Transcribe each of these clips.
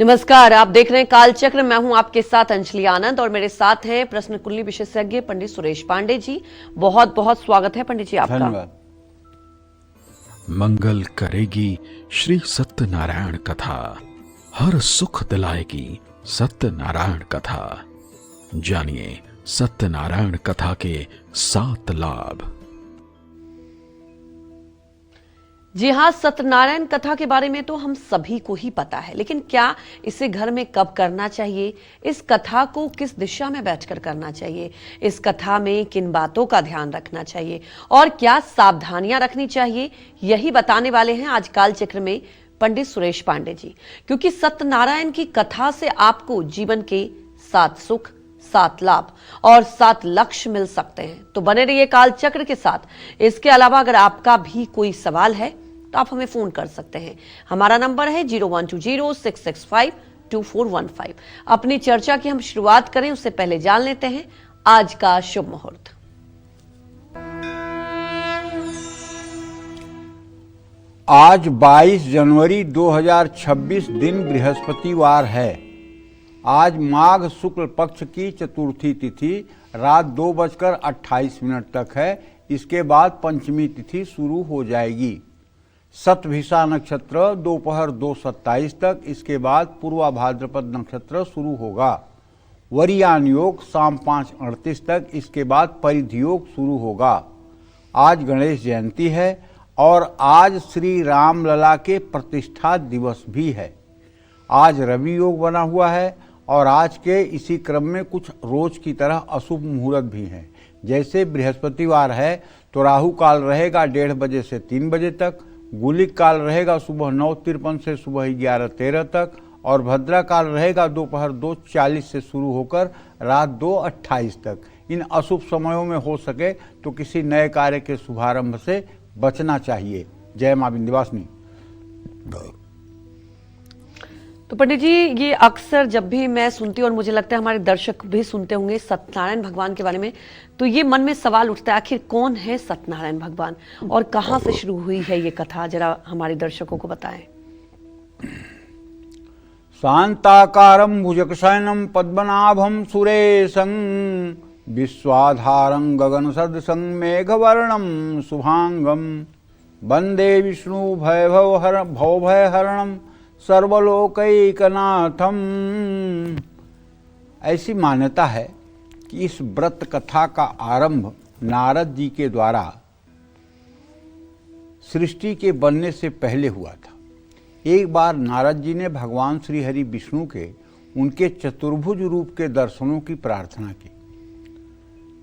नमस्कार, आप देख रहे हैं कालचक्र। मैं हूं आपके साथ अंजलि आनंद और मेरे साथ हैं प्रश्न कुंडली विशेषज्ञ पंडित सुरेश पांडे जी। बहुत बहुत स्वागत है पंडित जी आपका। धन्यवाद। मंगल करेगी श्री सत्यनारायण कथा, हर सुख दिलाएगी सत्यनारायण कथा। जानिए सत्यनारायण कथा के 7 लाभ। जी हाँ, सत्यनारायण कथा के बारे में तो हम सभी को ही पता है, लेकिन क्या इसे घर में कब करना चाहिए, इस कथा को किस दिशा में बैठकर करना चाहिए, इस कथा में किन बातों का ध्यान रखना चाहिए और क्या सावधानियां रखनी चाहिए, यही बताने वाले हैं आज कालचक्र में पंडित सुरेश पांडे जी। क्योंकि सत्यनारायण की कथा से आपको जीवन के 7 सुख, 7 लाभ और 7 लक्ष्य मिल सकते हैं। तो बने रहिए कालचक्र के साथ। इसके अलावा अगर आपका भी कोई सवाल है तो आप हमें फोन कर सकते हैं। हमारा नंबर है 0120-665-2415। अपनी चर्चा की हम शुरुआत करें उससे पहले जान लेते हैं आज का शुभ मुहूर्त। आज 22 जनवरी 2026 दिन बृहस्पतिवार है। आज माघ शुक्ल पक्ष की चतुर्थी तिथि रात 2:28 तक है। इसके बाद पंचमी तिथि शुरू हो जाएगी। शतभिषा नक्षत्र दोपहर 2:27 तक, इसके बाद पूर्वा भाद्रपद नक्षत्र शुरू होगा। वरियान योग शाम 5:38 तक, इसके बाद परिधि योग शुरू होगा। आज गणेश जयंती है और आज श्री राम लला के प्रतिष्ठा दिवस भी है। आज रवि योग बना हुआ है और आज के इसी क्रम में कुछ रोज की तरह अशुभ मुहूर्त भी हैं। जैसे बृहस्पतिवार है तो राहु काल रहेगा 1:30 बजे से 3 बजे तक, गुलिक काल रहेगा सुबह 9:53 से सुबह 11:13 तक और भद्रा काल रहेगा दोपहर 2:40 से शुरू होकर रात 2:28 तक। इन अशुभ समयों में हो सके तो किसी नए कार्य के शुभारंभ से बचना चाहिए। जय मां विंध्यवासिनी। तो पंडित जी, ये अक्सर जब भी मैं सुनती हूँ और मुझे लगता है हमारे दर्शक भी सुनते होंगे सत्यनारायण भगवान के बारे में, तो ये मन में सवाल उठता है आखिर कौन है सत्यनारायण भगवान और कहाँ से शुरू हुई है ये कथा, जरा हमारे दर्शकों को बताएं। शांताकारं भुजगशयनं पद्मनाभं सुरेशं विश्वाधारं गगनसदृशं मेघवर्णं शुभांगं वंदे विष्णु भवभयहरणं सर्वलोकैकनाथम। ऐसी मान्यता है कि इस व्रत कथा का आरंभ नारद जी के द्वारा सृष्टि के बनने से पहले हुआ था। एक बार नारद जी ने भगवान श्री हरि विष्णु के उनके चतुर्भुज रूप के दर्शनों की प्रार्थना की।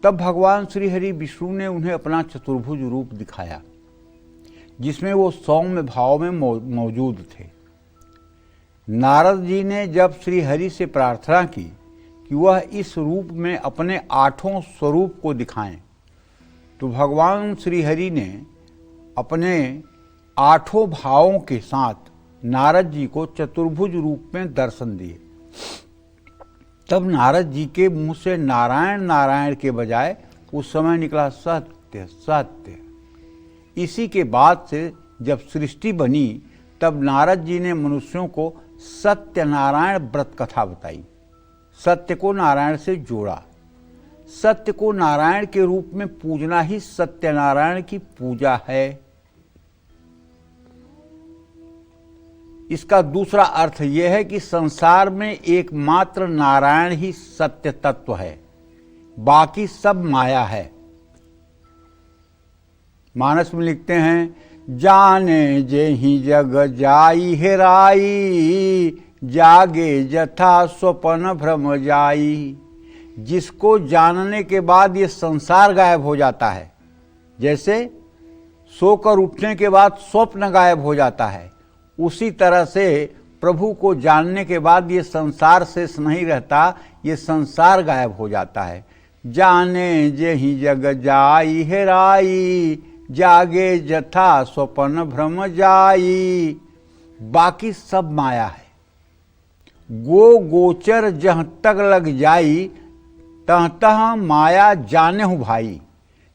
तब भगवान श्री हरि विष्णु ने उन्हें अपना चतुर्भुज रूप दिखाया जिसमें वो सौम्य भाव में मौजूद थे। नारद जी ने जब श्री हरि से प्रार्थना की कि वह इस रूप में अपने 8 स्वरूप को दिखाएं, तो भगवान श्री हरि ने अपने 8 भावों के साथ नारद जी को चतुर्भुज रूप में दर्शन दिए। तब नारद जी के मुंह से नारायण नारायण के बजाय उस समय निकला सत्य सत्य। इसी के बाद से जब सृष्टि बनी तब नारद जी ने मनुष्यों को सत्यनारायण व्रत कथा बताई। सत्य को नारायण से जोड़ा। सत्य को नारायण के रूप में पूजना ही सत्यनारायण की पूजा है। इसका दूसरा अर्थ यह है कि संसार में एकमात्र नारायण ही सत्य तत्व है, बाकी सब माया है। मानस में लिखते हैं, जाने जेहि जग जाई हेराई, जागे जथा स्वपन भ्रम जाई। जिसको जानने के बाद ये संसार गायब हो जाता है, जैसे सोकर उठने के बाद स्वप्न गायब हो जाता है, उसी तरह से प्रभु को जानने के बाद ये संसार शेष नहीं रहता, ये संसार गायब हो जाता है। जाने जेहि जग जाई हेराई, जागे जथा स्वपन भ्रम जाई। बाकी सब माया है। गो गोचर जहाँ तक लग जाई, तह तह माया जानहु भाई।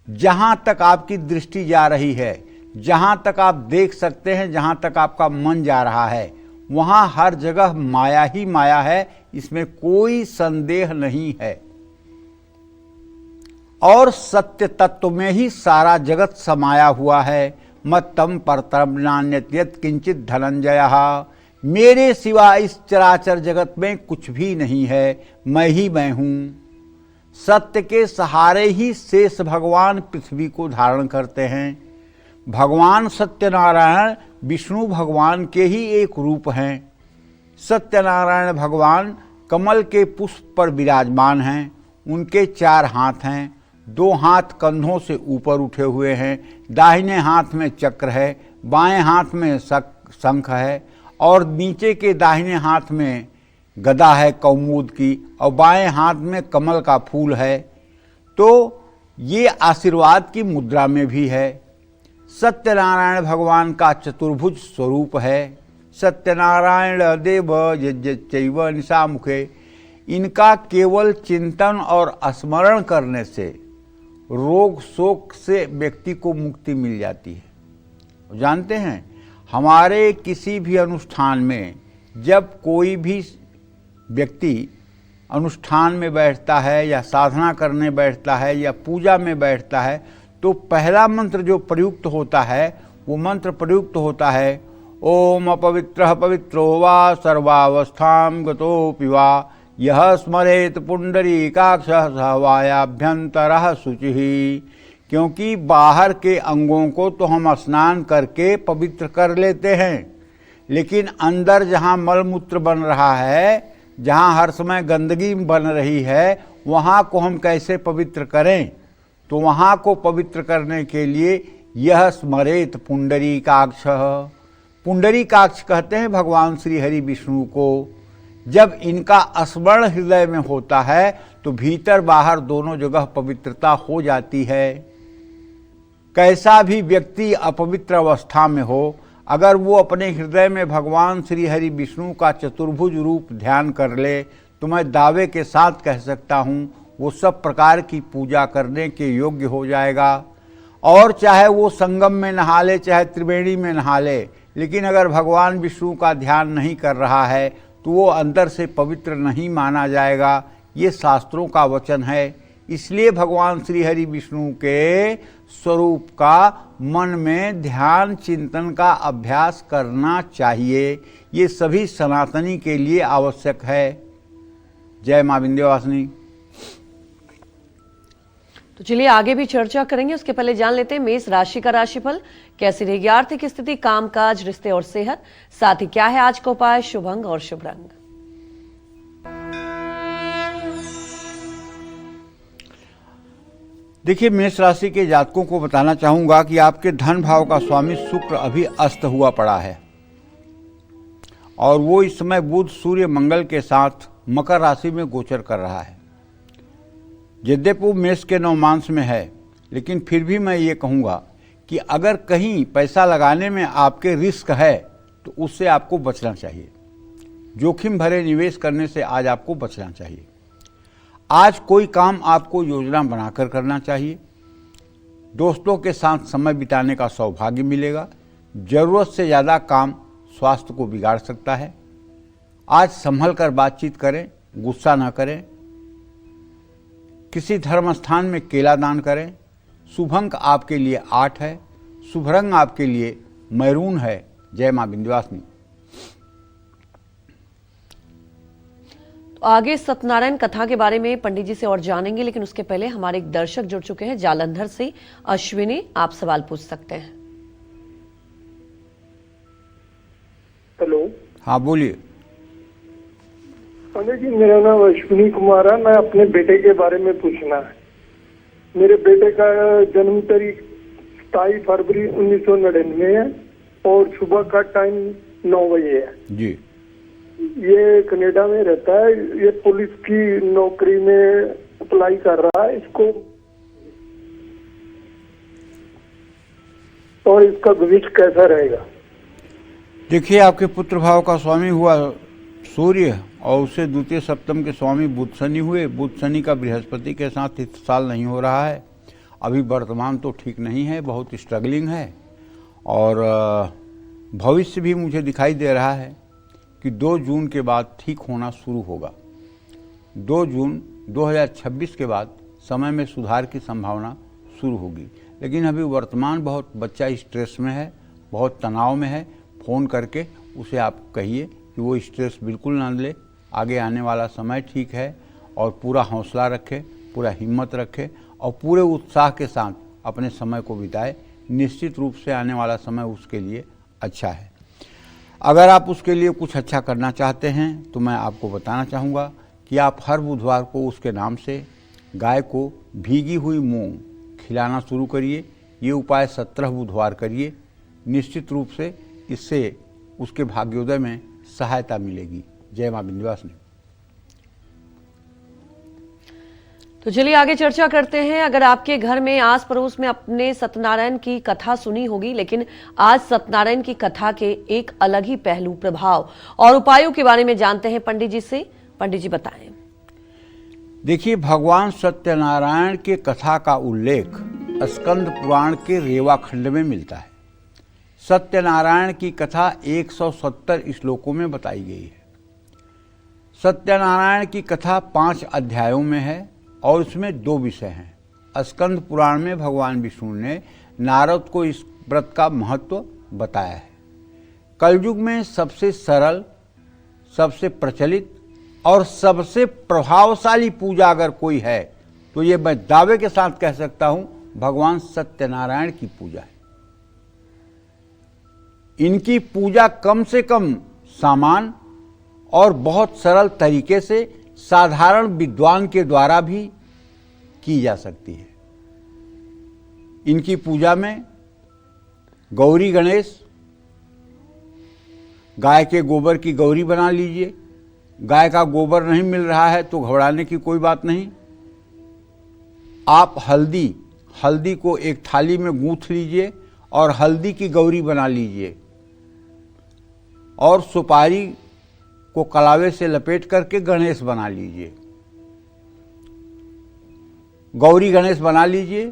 जहाँ तक आपकी दृष्टि जा रही है, जहाँ तक आप देख सकते हैं, जहाँ तक आपका मन जा रहा है, वहां हर जगह माया ही माया है, इसमें कोई संदेह नहीं है। और सत्य तत्व में ही सारा जगत समाया हुआ है। मत्तम परतरम नान्यत किंचित धनंजयः, मेरे सिवा इस चराचर जगत में कुछ भी नहीं है, मैं ही मैं हूं। सत्य के सहारे ही शेष भगवान पृथ्वी को धारण करते हैं। भगवान सत्यनारायण विष्णु भगवान के ही एक रूप हैं। सत्यनारायण भगवान कमल के पुष्प पर विराजमान हैं। उनके 4 हाथ हैं, 2 हाथ कंधों से ऊपर उठे हुए हैं, दाहिने हाथ में चक्र है, बाएं हाथ में शंख है और नीचे के दाहिने हाथ में गदा है कौमुद की और बाएं हाथ में कमल का फूल है। तो ये आशीर्वाद की मुद्रा में भी है। सत्यनारायण भगवान का चतुर्भुज स्वरूप है। सत्यनारायण देव यज्ञैव निशामुखे, इनका केवल चिंतन और स्मरण करने से रोग शोक से व्यक्ति को मुक्ति मिल जाती है। जानते हैं, हमारे किसी भी अनुष्ठान में जब कोई भी व्यक्ति अनुष्ठान में बैठता है या साधना करने बैठता है या पूजा में बैठता है, तो पहला मंत्र जो प्रयुक्त होता है वो मंत्र प्रयुक्त होता है ओम अपवित्रः पवित्रो वा सर्वावस्थां गतोऽपि वा यह स्मरेत पुंडरीकाक्षः स वायाभ्यंतरः शुचिः। क्योंकि बाहर के अंगों को तो हम स्नान करके पवित्र कर लेते हैं, लेकिन अंदर जहाँ मलमूत्र बन रहा है, जहाँ हर समय गंदगी बन रही है, वहाँ को हम कैसे पवित्र करें? तो वहाँ को पवित्र करने के लिए यह स्मरेत पुंडरीकाक्षः, पुंडरीकाक्ष कहते हैं भगवान श्री हरि विष्णु को। जब इनका स्मरण हृदय में होता है तो भीतर बाहर दोनों जगह पवित्रता हो जाती है। कैसा भी व्यक्ति अपवित्र अवस्था में हो, अगर वो अपने हृदय में भगवान श्री हरि विष्णु का चतुर्भुज रूप ध्यान कर ले तो मैं दावे के साथ कह सकता हूँ वो सब प्रकार की पूजा करने के योग्य हो जाएगा। और चाहे वो संगम में नहा ले, चाहे त्रिवेणी में नहा ले, लेकिन अगर भगवान विष्णु का ध्यान नहीं कर रहा है तो वो अंदर से पवित्र नहीं माना जाएगा। ये शास्त्रों का वचन है। इसलिए भगवान श्री हरि विष्णु के स्वरूप का मन में ध्यान चिंतन का अभ्यास करना चाहिए। ये सभी सनातनी के लिए आवश्यक है। जय मां विंध्यवासिनी। तो चलिए आगे भी चर्चा करेंगे, उसके पहले जान लेते हैं मेष राशि का राशिफल। कैसी रहेगी आर्थिक स्थिति, कामकाज, रिश्ते और सेहत, साथ ही क्या है आज का उपाय, शुभ अंग और शुभ रंग। देखिए, मेष राशि के जातकों को बताना चाहूंगा कि आपके धन भाव का स्वामी शुक्र अभी अस्त हुआ पड़ा है और वो इस समय बुध सूर्य मंगल के साथ मकर राशि में गोचर कर रहा है। यद्यपि वो मेष के नवमांश में है, लेकिन फिर भी मैं ये कहूँगा कि अगर कहीं पैसा लगाने में आपके रिस्क है तो उससे आपको बचना चाहिए। जोखिम भरे निवेश करने से आज आपको बचना चाहिए। आज कोई काम आपको योजना बनाकर करना चाहिए। दोस्तों के साथ समय बिताने का सौभाग्य मिलेगा। जरूरत से ज़्यादा काम स्वास्थ्य को बिगाड़ सकता है। आज संभल कर बातचीत करें, गुस्सा ना करें। किसी धर्म स्थान में केला दान करें। शुभ अंक आपके लिए 8 है। शुभ रंग आपके लिए मैरून है। जय मां विंध्यवासिनी। तो आगे सत्यनारायण कथा के बारे में पंडित जी से और जानेंगे, लेकिन उसके पहले हमारे एक दर्शक जुड़ चुके हैं जालंधर से। अश्विनी, आप सवाल पूछ सकते हैं। हेलो। हाँ बोलिए। पंडित जी, मेरा नाम अश्विनी कुमार है। मैं अपने बेटे के बारे में पूछना है। मेरे बेटे का जन्म तारीख 27 फरवरी 1999 है और सुबह का टाइम 9 बजे है जी। ये कनाडा में रहता है। ये पुलिस की नौकरी में अप्लाई कर रहा है। इसको और इसका भविष्य कैसा रहेगा? देखिए, आपके पुत्र भाव का स्वामी हुआ सूर्य और उससे द्वितीय सप्तम के स्वामी बुध शनि हुए। बुध शनि का बृहस्पति के साथ इस साल नहीं हो रहा है। अभी वर्तमान तो ठीक नहीं है, बहुत स्ट्रगलिंग है और भविष्य भी मुझे दिखाई दे रहा है। कि 2 जून के बाद ठीक होना शुरू होगा। 2 जून 2026 के बाद समय में सुधार की संभावना शुरू होगी। लेकिन अभी वर्तमान बहुत बच्चा स्ट्रेस में है, बहुत तनाव में है। फ़ोन करके उसे आप कहिए कि वो स्ट्रेस बिल्कुल ना ले, आगे आने वाला समय ठीक है, और पूरा हौसला रखे, पूरा हिम्मत रखे और पूरे उत्साह के साथ अपने समय को बिताए। निश्चित रूप से आने वाला समय उसके लिए अच्छा है। अगर आप उसके लिए कुछ अच्छा करना चाहते हैं तो मैं आपको बताना चाहूँगा कि आप हर बुधवार को उसके नाम से गाय को भीगी हुई मूंग खिलाना शुरू करिए। ये उपाय 17 बुधवार करिए। निश्चित रूप से इससे उसके भाग्योदय में सहायता मिलेगी। जय मां विंध्यवासिनी। तो चलिए आगे चर्चा करते हैं। अगर आपके घर में आस पड़ोस में अपने सत्यनारायण की कथा सुनी होगी, लेकिन आज सत्यनारायण की कथा के एक अलग ही पहलू, प्रभाव और उपायों के बारे में जानते हैं पंडित जी से। पंडित जी बताएं। देखिए, भगवान सत्यनारायण के कथा का उल्लेख स्कंद पुराण के रेवा खंड में मिलता है। सत्यनारायण की कथा 170 श्लोकों में बताई गई है। सत्यनारायण की कथा 5 अध्यायों में है और इसमें 2 विषय हैं। स्कंद पुराण में भगवान विष्णु ने नारद को इस व्रत का महत्व बताया है। कलयुग में सबसे सरल, सबसे प्रचलित और सबसे प्रभावशाली पूजा अगर कोई है तो ये मैं दावे के साथ कह सकता हूं, भगवान सत्यनारायण की पूजा है। इनकी पूजा कम से कम सामान और बहुत सरल तरीके से साधारण विद्वान के द्वारा भी की जा सकती है। इनकी पूजा में गौरी गणेश, गाय के गोबर की गौरी बना लीजिए। गाय का गोबर नहीं मिल रहा है तो घबराने की कोई बात नहीं। आप हल्दी को एक थाली में गूंथ लीजिए और हल्दी की गौरी बना लीजिए और सुपारी को कलावे से लपेट करके गणेश बना लीजिए। गौरी गणेश बना लीजिए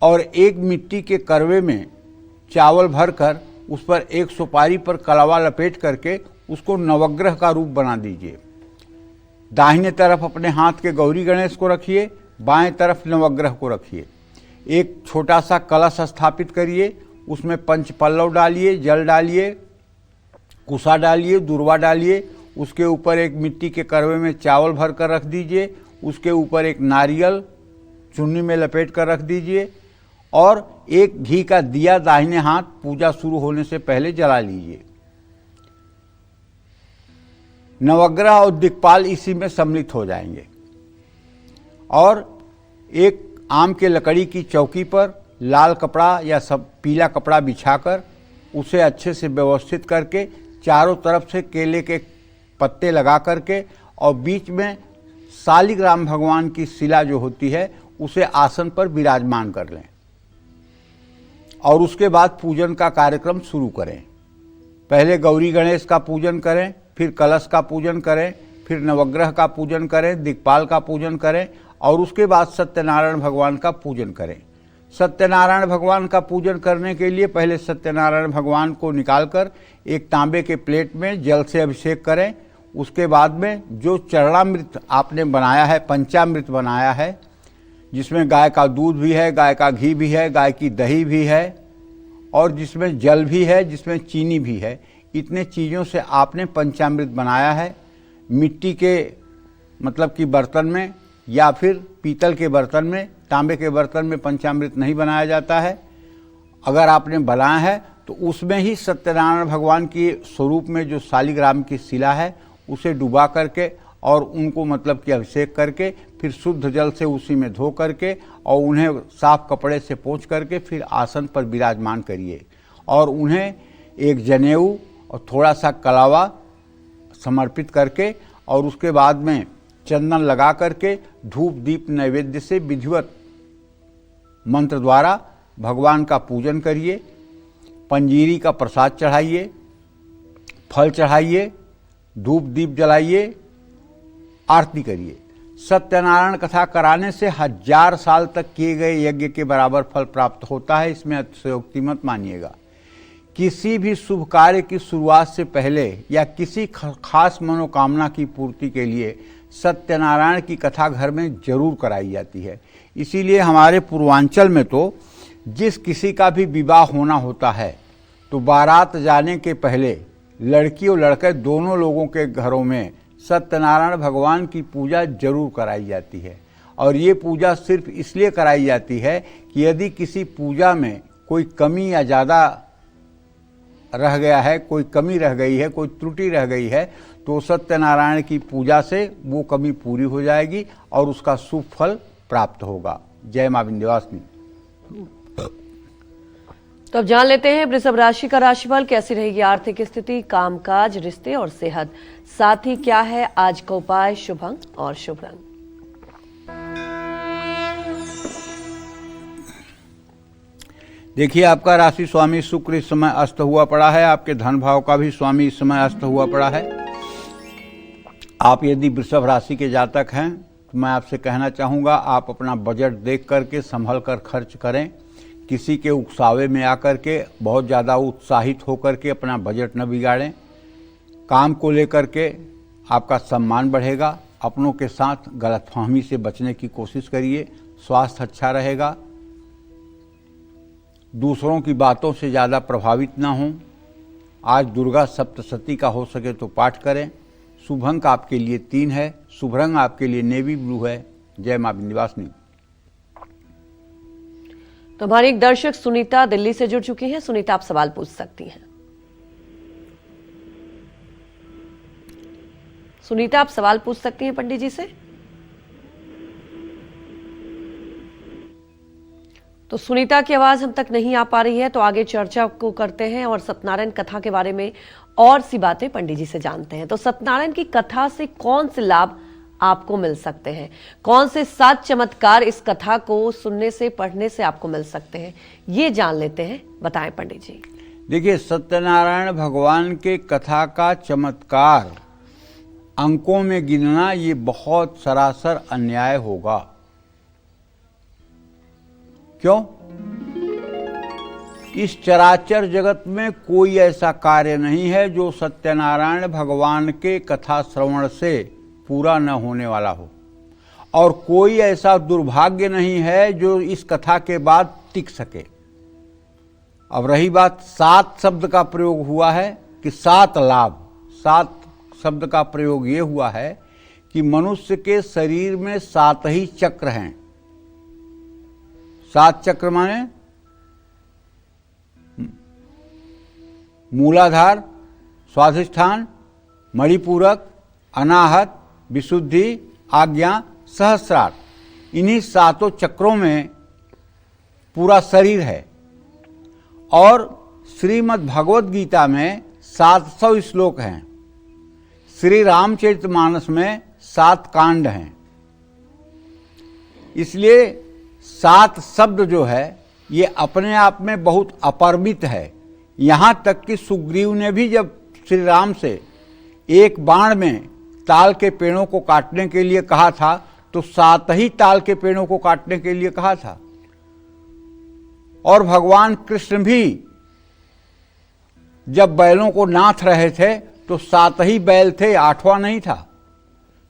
और एक मिट्टी के करवे में चावल भरकर उस पर एक सुपारी पर कलावा लपेट करके उसको नवग्रह का रूप बना दीजिए। दाहिने तरफ अपने हाथ के गौरी गणेश को रखिए, बाएं तरफ नवग्रह को रखिए। एक छोटा सा कलश स्थापित करिए, उसमें पंच पल्लव डालिए, जल डालिए, कुसा डालिए, दुर्वा डालिए। उसके ऊपर एक मिट्टी के करवे में चावल भर कर रख दीजिए। उसके ऊपर एक नारियल चुन्नी में लपेट कर रख दीजिए और एक घी का दिया दाहिने हाथ पूजा शुरू होने से पहले जला लीजिए। नवग्रह और दिक्पाल इसी में सम्मिलित हो जाएंगे और एक आम के लकड़ी की चौकी पर लाल कपड़ा या सब पीला कपड़ा बिछाकर उसे अच्छे से व्यवस्थित करके चारों तरफ से केले के पत्ते लगा करके और बीच में शालिग्राम भगवान की शिला जो होती है उसे आसन पर विराजमान कर लें और उसके बाद पूजन का कार्यक्रम शुरू करें। पहले गौरी गणेश का पूजन करें, फिर कलश का पूजन करें, फिर नवग्रह का पूजन करें, दिक्पाल का पूजन करें और उसके बाद सत्यनारायण भगवान का पूजन करें। सत्यनारायण भगवान का पूजन करने के लिए पहले सत्यनारायण भगवान को निकालकर एक तांबे के प्लेट में जल से अभिषेक करें। उसके बाद में जो चरणामृत आपने बनाया है, पंचामृत बनाया है, जिसमें गाय का दूध भी है, गाय का घी भी है, गाय की दही भी है और जिसमें जल भी है, जिसमें चीनी भी है, इतने चीज़ों से आपने पंचामृत बनाया है। मिट्टी के मतलब कि बर्तन में या फिर पीतल के बर्तन में, तांबे के बर्तन में पंचामृत नहीं बनाया जाता है। अगर आपने बनाया है तो उसमें ही सत्यनारायण भगवान के स्वरूप में जो शालिग्राम की शिला है उसे डुबा करके और उनको मतलब कि अभिषेक करके फिर शुद्ध जल से उसी में धो करके और उन्हें साफ कपड़े से पोंछ करके फिर आसन पर विराजमान करिए और उन्हें एक जनेऊ और थोड़ा सा कलावा समर्पित करके और उसके बाद में चंदन लगा करके धूप दीप नैवेद्य से विधिवत मंत्र द्वारा भगवान का पूजन करिए। पंजीरी का प्रसाद चढ़ाइए, फल चढ़ाइए, धूप दीप जलाइए, आरती करिए। सत्यनारायण कथा कराने से 1000 साल तक किए गए यज्ञ के बराबर फल प्राप्त होता है। इसमें अतिशयोक्ति मत मानिएगा। किसी भी शुभ कार्य की शुरुआत से पहले या किसी खास मनोकामना की पूर्ति के लिए सत्यनारायण की कथा घर में जरूर कराई जाती है। इसीलिए हमारे पूर्वांचल में तो जिस किसी का भी विवाह होना होता है तो बारात जाने के पहले लड़की और लड़के दोनों लोगों के घरों में सत्यनारायण भगवान की पूजा जरूर कराई जाती है। और ये पूजा सिर्फ इसलिए कराई जाती है कि यदि किसी पूजा में कोई कमी या ज़्यादा रह गया है, कोई कमी रह गई है, कोई त्रुटि रह गई है, तो सत्यनारायण की पूजा से वो कमी पूरी हो जाएगी और उसका शुभ फल प्राप्त होगा। जय मां विंध्यवासिनी। तो अब जान लेते हैं वृषभ राशि का राशिफल। कैसी रहेगी आर्थिक स्थिति, कामकाज, रिश्ते और सेहत, साथ ही क्या है आज का उपाय, शुभ अंक और शुभ रंग। देखिए, आपका राशि स्वामी शुक्र इस समय अस्त हुआ पड़ा है। आपके धन भाव का भी स्वामी इस समय अस्त हुआ पड़ा है। आप यदि वृषभ राशि के जातक हैं तो मैं आपसे कहना चाहूँगा, आप अपना बजट देख करके संभल कर खर्च करें। किसी के उकसावे में आकर के बहुत ज़्यादा उत्साहित होकर के अपना बजट न बिगाड़ें। काम को लेकर के आपका सम्मान बढ़ेगा। अपनों के साथ गलतफहमी से बचने की कोशिश करिए। स्वास्थ्य अच्छा रहेगा। दूसरों की बातों से ज़्यादा प्रभावित ना हों। आज दुर्गा सप्तशती का हो सके तो पाठ करें। शुभ अंक आपके लिए 3 है। शुभ रंग आपके लिए नेवी ब्लू है। जय मां विंध्यवासिनी। तो हमारी एक दर्शक सुनीता दिल्ली से जुड़ चुकी हैं। सुनीता, आप सवाल पूछ सकती हैं। सुनीता, आप सवाल पूछ सकती हैं पंडित जी से। तो सुनीता की आवाज हम तक नहीं आ पा रही है, तो आगे चर्चा को करते हैं और सत्यनारायण कथा के बारे में और सी बातें पंडित जी से जानते हैं। तो सत्यनारायण की कथा से कौन से लाभ आपको मिल सकते हैं, कौन से 7 चमत्कार इस कथा को सुनने से, पढ़ने से आपको मिल सकते हैं, ये जान लेते हैं। बताएं पंडित जी। देखिए, सत्यनारायण भगवान के कथा का चमत्कार अंकों में गिनना ये बहुत सरासर अन्याय होगा। क्यों? इस चराचर जगत में कोई ऐसा कार्य नहीं है जो सत्यनारायण भगवान के कथा श्रवण से पूरा न होने वाला हो, और कोई ऐसा दुर्भाग्य नहीं है जो इस कथा के बाद टिक सके। अब रही बात 7 शब्द का प्रयोग हुआ है कि 7 लाभ। 7 शब्द का प्रयोग ये हुआ है कि मनुष्य के शरीर में 7 ही चक्र हैं। 7 चक्र माने मूलाधार, स्वाधिष्ठान, मणिपूरक, अनाहत, विशुद्धि, आज्ञा, सहस्रार। इन्हीं 7 चक्रों में पूरा शरीर है। और श्रीमद् भगवद गीता में 700 श्लोक हैं। श्री रामचरितमानस में 7 कांड हैं। इसलिए 7 शब्द जो है ये अपने आप में बहुत अपरिमित है। यहाँ तक कि सुग्रीव ने भी जब श्री राम से एक बाण में ताल के पेड़ों को काटने के लिए कहा था तो 7 ही ताल के पेड़ों को काटने के लिए कहा था। और भगवान कृष्ण भी जब बैलों को नाथ रहे थे तो 7 ही बैल थे, 8वां नहीं था।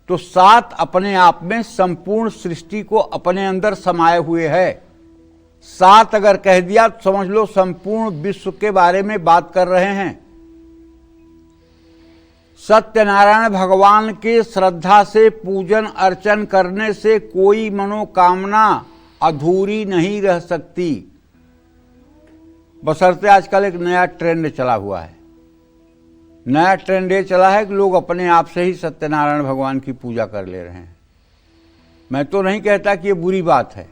तो 7 अपने आप में संपूर्ण सृष्टि को अपने अंदर समाये हुए है। 7 अगर कह दिया तो समझ लो संपूर्ण विश्व के बारे में बात कर रहे हैं। सत्यनारायण भगवान के श्रद्धा से पूजन अर्चन करने से कोई मनोकामना अधूरी नहीं रह सकती। बशर्ते आजकल एक नया ट्रेंड चला हुआ है। नया ट्रेंड ये चला है कि लोग अपने आप से ही सत्यनारायण भगवान की पूजा कर ले रहे हैं। मैं तो नहीं कहता कि ये बुरी बात है,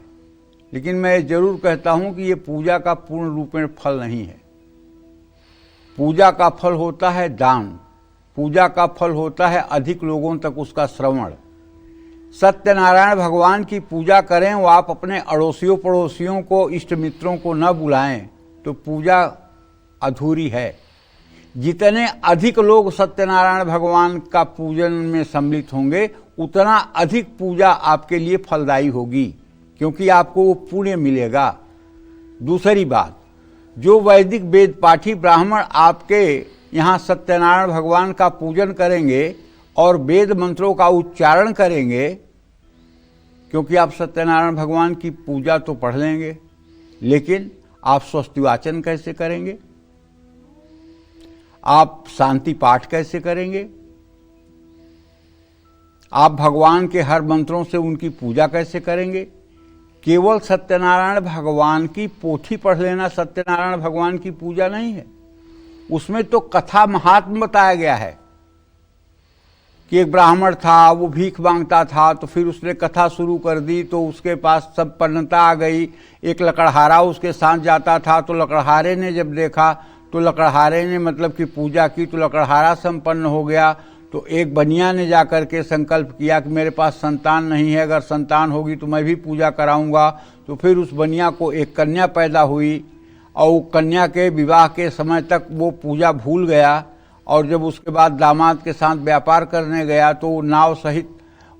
लेकिन मैं ये जरूर कहता हूं कि ये पूजा का पूर्ण रूप में फल नहीं है। पूजा का फल होता है दान। पूजा का फल होता है अधिक लोगों तक उसका श्रवण। सत्यनारायण भगवान की पूजा करें, वो आप अपने अड़ोसियों पड़ोसियों को, इष्ट मित्रों को न बुलाएं तो पूजा अधूरी है। जितने अधिक लोग सत्यनारायण भगवान का पूजन में सम्मिलित होंगे उतना अधिक पूजा आपके लिए फलदायी होगी, क्योंकि आपको वो पुण्य मिलेगा। दूसरी बात, जो वैदिक वेद पाठी ब्राह्मण आपके यहाँ सत्यनारायण भगवान का पूजन करेंगे और वेद मंत्रों का उच्चारण करेंगे, क्योंकि आप सत्यनारायण भगवान की पूजा तो पढ़ लेंगे, लेकिन आप स्वस्ति वाचन कैसे करेंगे, आप शांति पाठ कैसे करेंगे, आप भगवान के हर मंत्रों से उनकी पूजा कैसे करेंगे। केवल सत्यनारायण भगवान की पोथी पढ़ लेना सत्यनारायण भगवान की पूजा नहीं है। उसमें तो कथा महात्म बताया गया है कि एक ब्राह्मण था, वो भीख मांगता था, तो फिर उसने कथा शुरू कर दी, तो उसके पास संपन्नता आ गई। एक लकड़हारा उसके साथ जाता था, तो लकड़हारे ने जब देखा तो लकड़हारे ने मतलब कि पूजा की, तो लकड़हारा संपन्न हो गया। तो एक बनिया ने जाकर के संकल्प किया कि मेरे पास संतान नहीं है, अगर संतान होगी तो मैं भी पूजा कराऊंगा। तो फिर उस बनिया को एक कन्या पैदा हुई और कन्या के विवाह के समय तक वो पूजा भूल गया, और जब उसके बाद दामाद के साथ व्यापार करने गया तो नाव सहित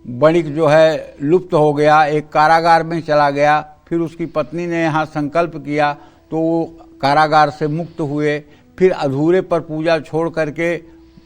वणिक जो है लुप्त हो गया, एक कारागार में चला गया। फिर उसकी पत्नी ने यहाँ संकल्प किया तो वो कारागार से मुक्त हुए। फिर अधूरे पर पूजा छोड़ करके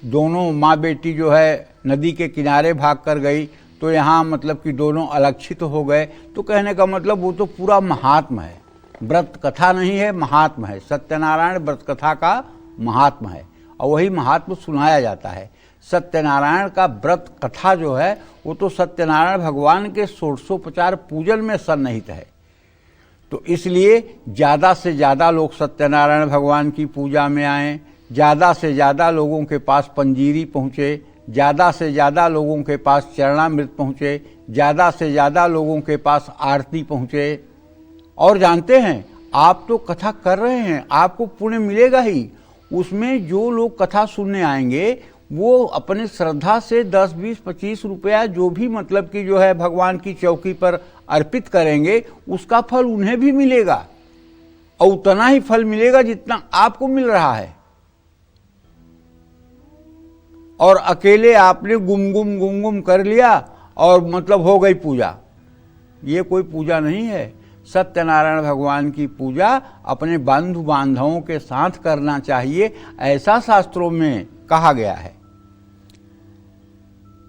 दोनों माँ बेटी जो है नदी के किनारे भाग कर गई, तो यहाँ मतलब कि दोनों अलक्षित हो गए। तो कहने का मतलब वो तो पूरा महात्म है, व्रत कथा नहीं है, महात्म है। सत्यनारायण व्रत कथा का महात्म है और वही महात्म सुनाया जाता है। सत्यनारायण का व्रत कथा जो है वो तो सत्यनारायण भगवान के षोडशोपचार पूजन में सन्निहित है। तो इसलिए ज़्यादा से ज़्यादा लोग सत्यनारायण भगवान की पूजा में आएँ, ज़्यादा से ज़्यादा लोगों के पास पंजीरी पहुँचे, ज़्यादा से ज़्यादा लोगों के पास चरणामृत पहुँचे, ज़्यादा से ज़्यादा लोगों के पास आरती पहुँचे। और जानते हैं, आप तो कथा कर रहे हैं, आपको पुण्य मिलेगा ही। उसमें जो लोग कथा सुनने आएंगे वो अपने श्रद्धा से 10, 20, 25 रुपया जो भी मतलब कि जो है भगवान की चौकी पर अर्पित करेंगे, उसका फल उन्हें भी मिलेगा और उतना ही फल मिलेगा जितना आपको मिल रहा है। और अकेले आपने गुम कर लिया और मतलब हो गई पूजा, ये कोई पूजा नहीं है। सत्यनारायण भगवान की पूजा अपने बंधु बांधवों के साथ करना चाहिए, ऐसा शास्त्रों में कहा गया है।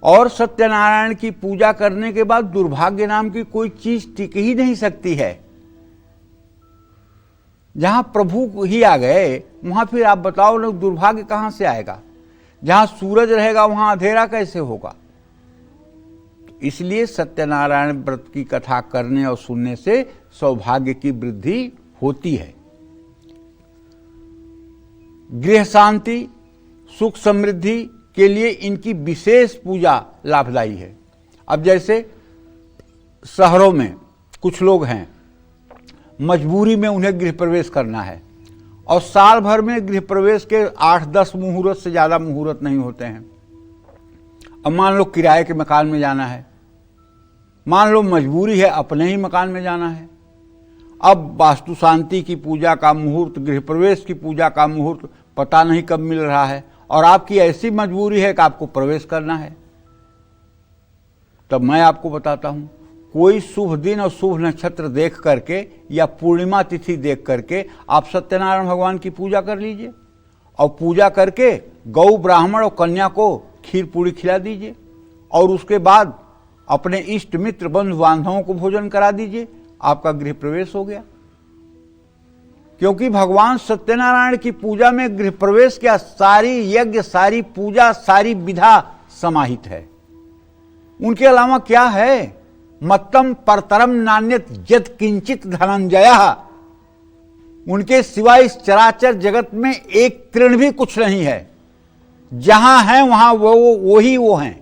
और सत्यनारायण की पूजा करने के बाद दुर्भाग्य नाम की कोई चीज टिक ही नहीं सकती है। जहां प्रभु ही आ गए वहां फिर आप बताओ ना दुर्भाग्य कहां से आएगा। जहां सूरज रहेगा वहां अंधेरा कैसे होगा। इसलिए सत्यनारायण व्रत की कथा करने और सुनने से सौभाग्य की वृद्धि होती है। गृह शांति, सुख समृद्धि के लिए इनकी विशेष पूजा लाभदायी है। अब जैसे शहरों में कुछ लोग हैं, मजबूरी में उन्हें गृह प्रवेश करना है और साल भर में गृह प्रवेश के 8-10 मुहूर्त से ज्यादा मुहूर्त नहीं होते हैं। अब मान लो किराए के मकान में जाना है, मान लो मजबूरी है अपने ही मकान में जाना है। अब वास्तु शांति की पूजा का मुहूर्त, गृह प्रवेश की पूजा का मुहूर्त पता नहीं कब मिल रहा है और आपकी ऐसी मजबूरी है कि आपको प्रवेश करना है। तब मैं आपको बताता हूं, कोई शुभ दिन और शुभ नक्षत्र देख करके या पूर्णिमा तिथि देख करके आप सत्यनारायण भगवान की पूजा कर लीजिए और पूजा करके गौ, ब्राह्मण और कन्या को खीर पूरी खिला दीजिए और उसके बाद अपने इष्ट मित्र बंधु बांधवों को भोजन करा दीजिए। आपका गृह प्रवेश हो गया। क्योंकि भगवान सत्यनारायण की पूजा में गृह प्रवेश क्या, सारी यज्ञ, सारी पूजा, सारी विधा समाहित है। उनके अलावा क्या है? मत्तम परतरम नान्यत यत् किंचित धनंजय। उनके सिवाय इस चराचर जगत में एक तृण भी कुछ नहीं है। जहां है वहां वो हैं।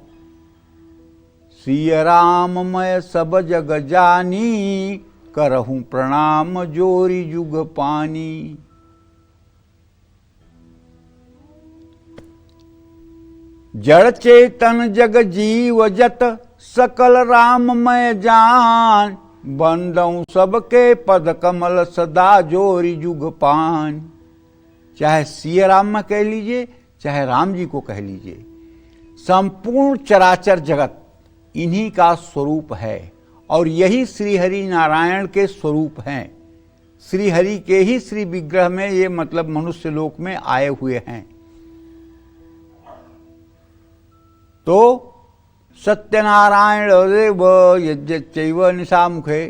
सिय राम मैं सब जग जानी, करहूं प्रणाम जोरी जुग पानी। जड़ चेतन जग जीव जत, सकल राम मैं जान। बंदऊं सबके पद कमल सदा जोरी जुग पान। चाहे सिय राम में कह लीजिए, चाहे राम जी को कह लीजिए, संपूर्ण चराचर जगत इन्हीं का स्वरूप है और यही श्री हरि नारायण के स्वरूप हैं। श्री हरि के ही श्री विग्रह में ये मतलब मनुष्य लोक में आए हुए हैं। तो सत्यनारायण देव यज्ञैव निशामुखे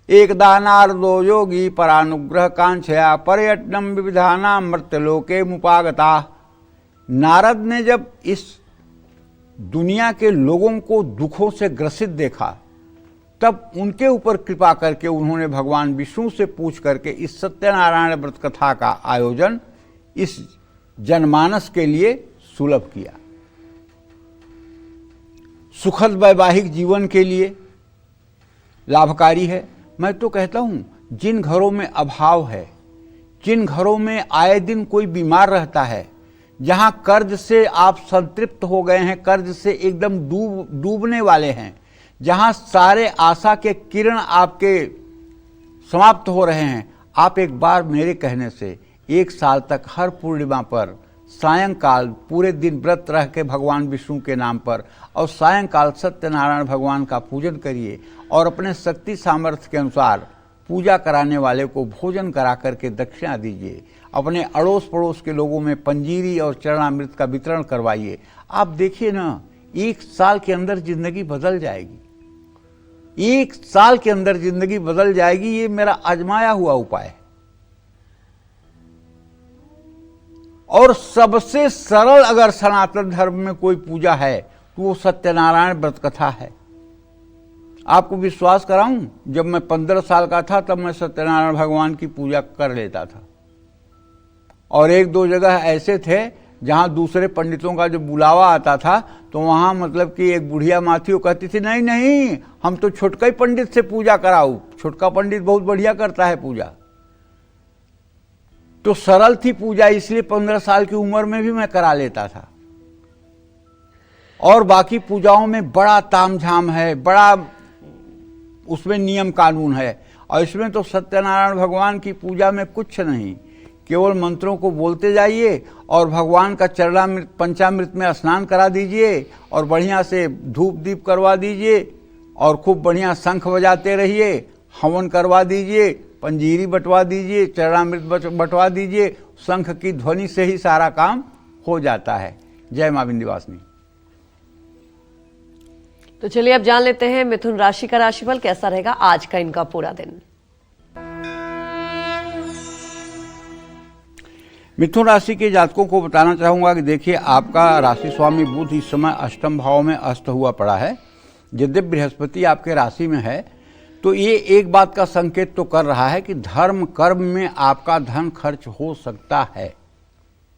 एकदा नारदो योगी परानुग्रह कांक्षया पर्यटनम विविधाना मर्त्यलोके मुपागता। नारद ने जब इस दुनिया के लोगों को दुखों से ग्रसित देखा, तब उनके ऊपर कृपा करके उन्होंने भगवान विष्णु से पूछ करके इस सत्यनारायण व्रत कथा का आयोजन इस जनमानस के लिए सुलभ किया। सुखद वैवाहिक जीवन के लिए लाभकारी है। मैं तो कहता हूं, जिन घरों में अभाव है, जिन घरों में आए दिन कोई बीमार रहता है, जहां कर्ज से आप संतृप्त हो गए हैं, कर्ज से एकदम डूबने वाले हैं, जहां सारे आशा के किरण आपके समाप्त हो रहे हैं, आप एक बार मेरे कहने से 1 साल तक हर पूर्णिमा पर सायंकाल पूरे दिन व्रत रह के भगवान विष्णु के नाम पर और सायंकाल सत्यनारायण भगवान का पूजन करिए और अपने शक्ति सामर्थ्य के अनुसार पूजा कराने वाले को भोजन करा करके दक्षिणा दीजिए। अपने अड़ोस पड़ोस के लोगों में पंजीरी और चरणामृत का वितरण करवाइए। आप देखिए ना, 1 साल के अंदर जिंदगी बदल जाएगी। 1 साल के अंदर जिंदगी बदल जाएगी। ये मेरा आजमाया हुआ उपाय है। और सबसे सरल अगर सनातन धर्म में कोई पूजा है तो वो सत्यनारायण व्रत कथा है। आपको विश्वास कराऊं, जब मैं 15 साल का था तब मैं सत्यनारायण भगवान की पूजा कर लेता था। और 1-2 जगह ऐसे थे जहां दूसरे पंडितों का जो बुलावा आता था तो वहां मतलब कि एक बुढ़िया माथी वो कहती थी, नहीं नहीं, हम तो छोटका ही पंडित से पूजा कराऊ, छोटका पंडित बहुत बढ़िया करता है पूजा। तो सरल थी पूजा, इसलिए 15 साल की उम्र में भी मैं करा लेता था। और बाकी पूजाओं में बड़ा तामझाम है, बड़ा उसमें नियम कानून है। और इसमें तो सत्यनारायण भगवान की पूजा में कुछ नहीं, केवल मंत्रों को बोलते जाइए और भगवान का चरणामृत पंचामृत में स्नान करा दीजिए और बढ़िया से धूप दीप करवा दीजिए और खूब बढ़िया शंख बजाते रहिए, हवन करवा दीजिए, पंजीरी बंटवा दीजिए, चरणामृत बंटवा दीजिए। शंख की ध्वनि से ही सारा काम हो जाता है। जय मां विंध्यवासिनी। तो चलिए अब जान लेते हैं मिथुन राशि का राशिफल कैसा रहेगा आज का इनका पूरा दिन। मिथुन राशि के जातकों को बताना चाहूंगा कि देखिए, आपका राशि स्वामी बुध इस समय अष्टम भाव में अस्त हुआ पड़ा है। यद्यपि बृहस्पति आपके राशि में है तो ये एक बात का संकेत तो कर रहा है कि धर्म कर्म में आपका धन खर्च हो सकता है।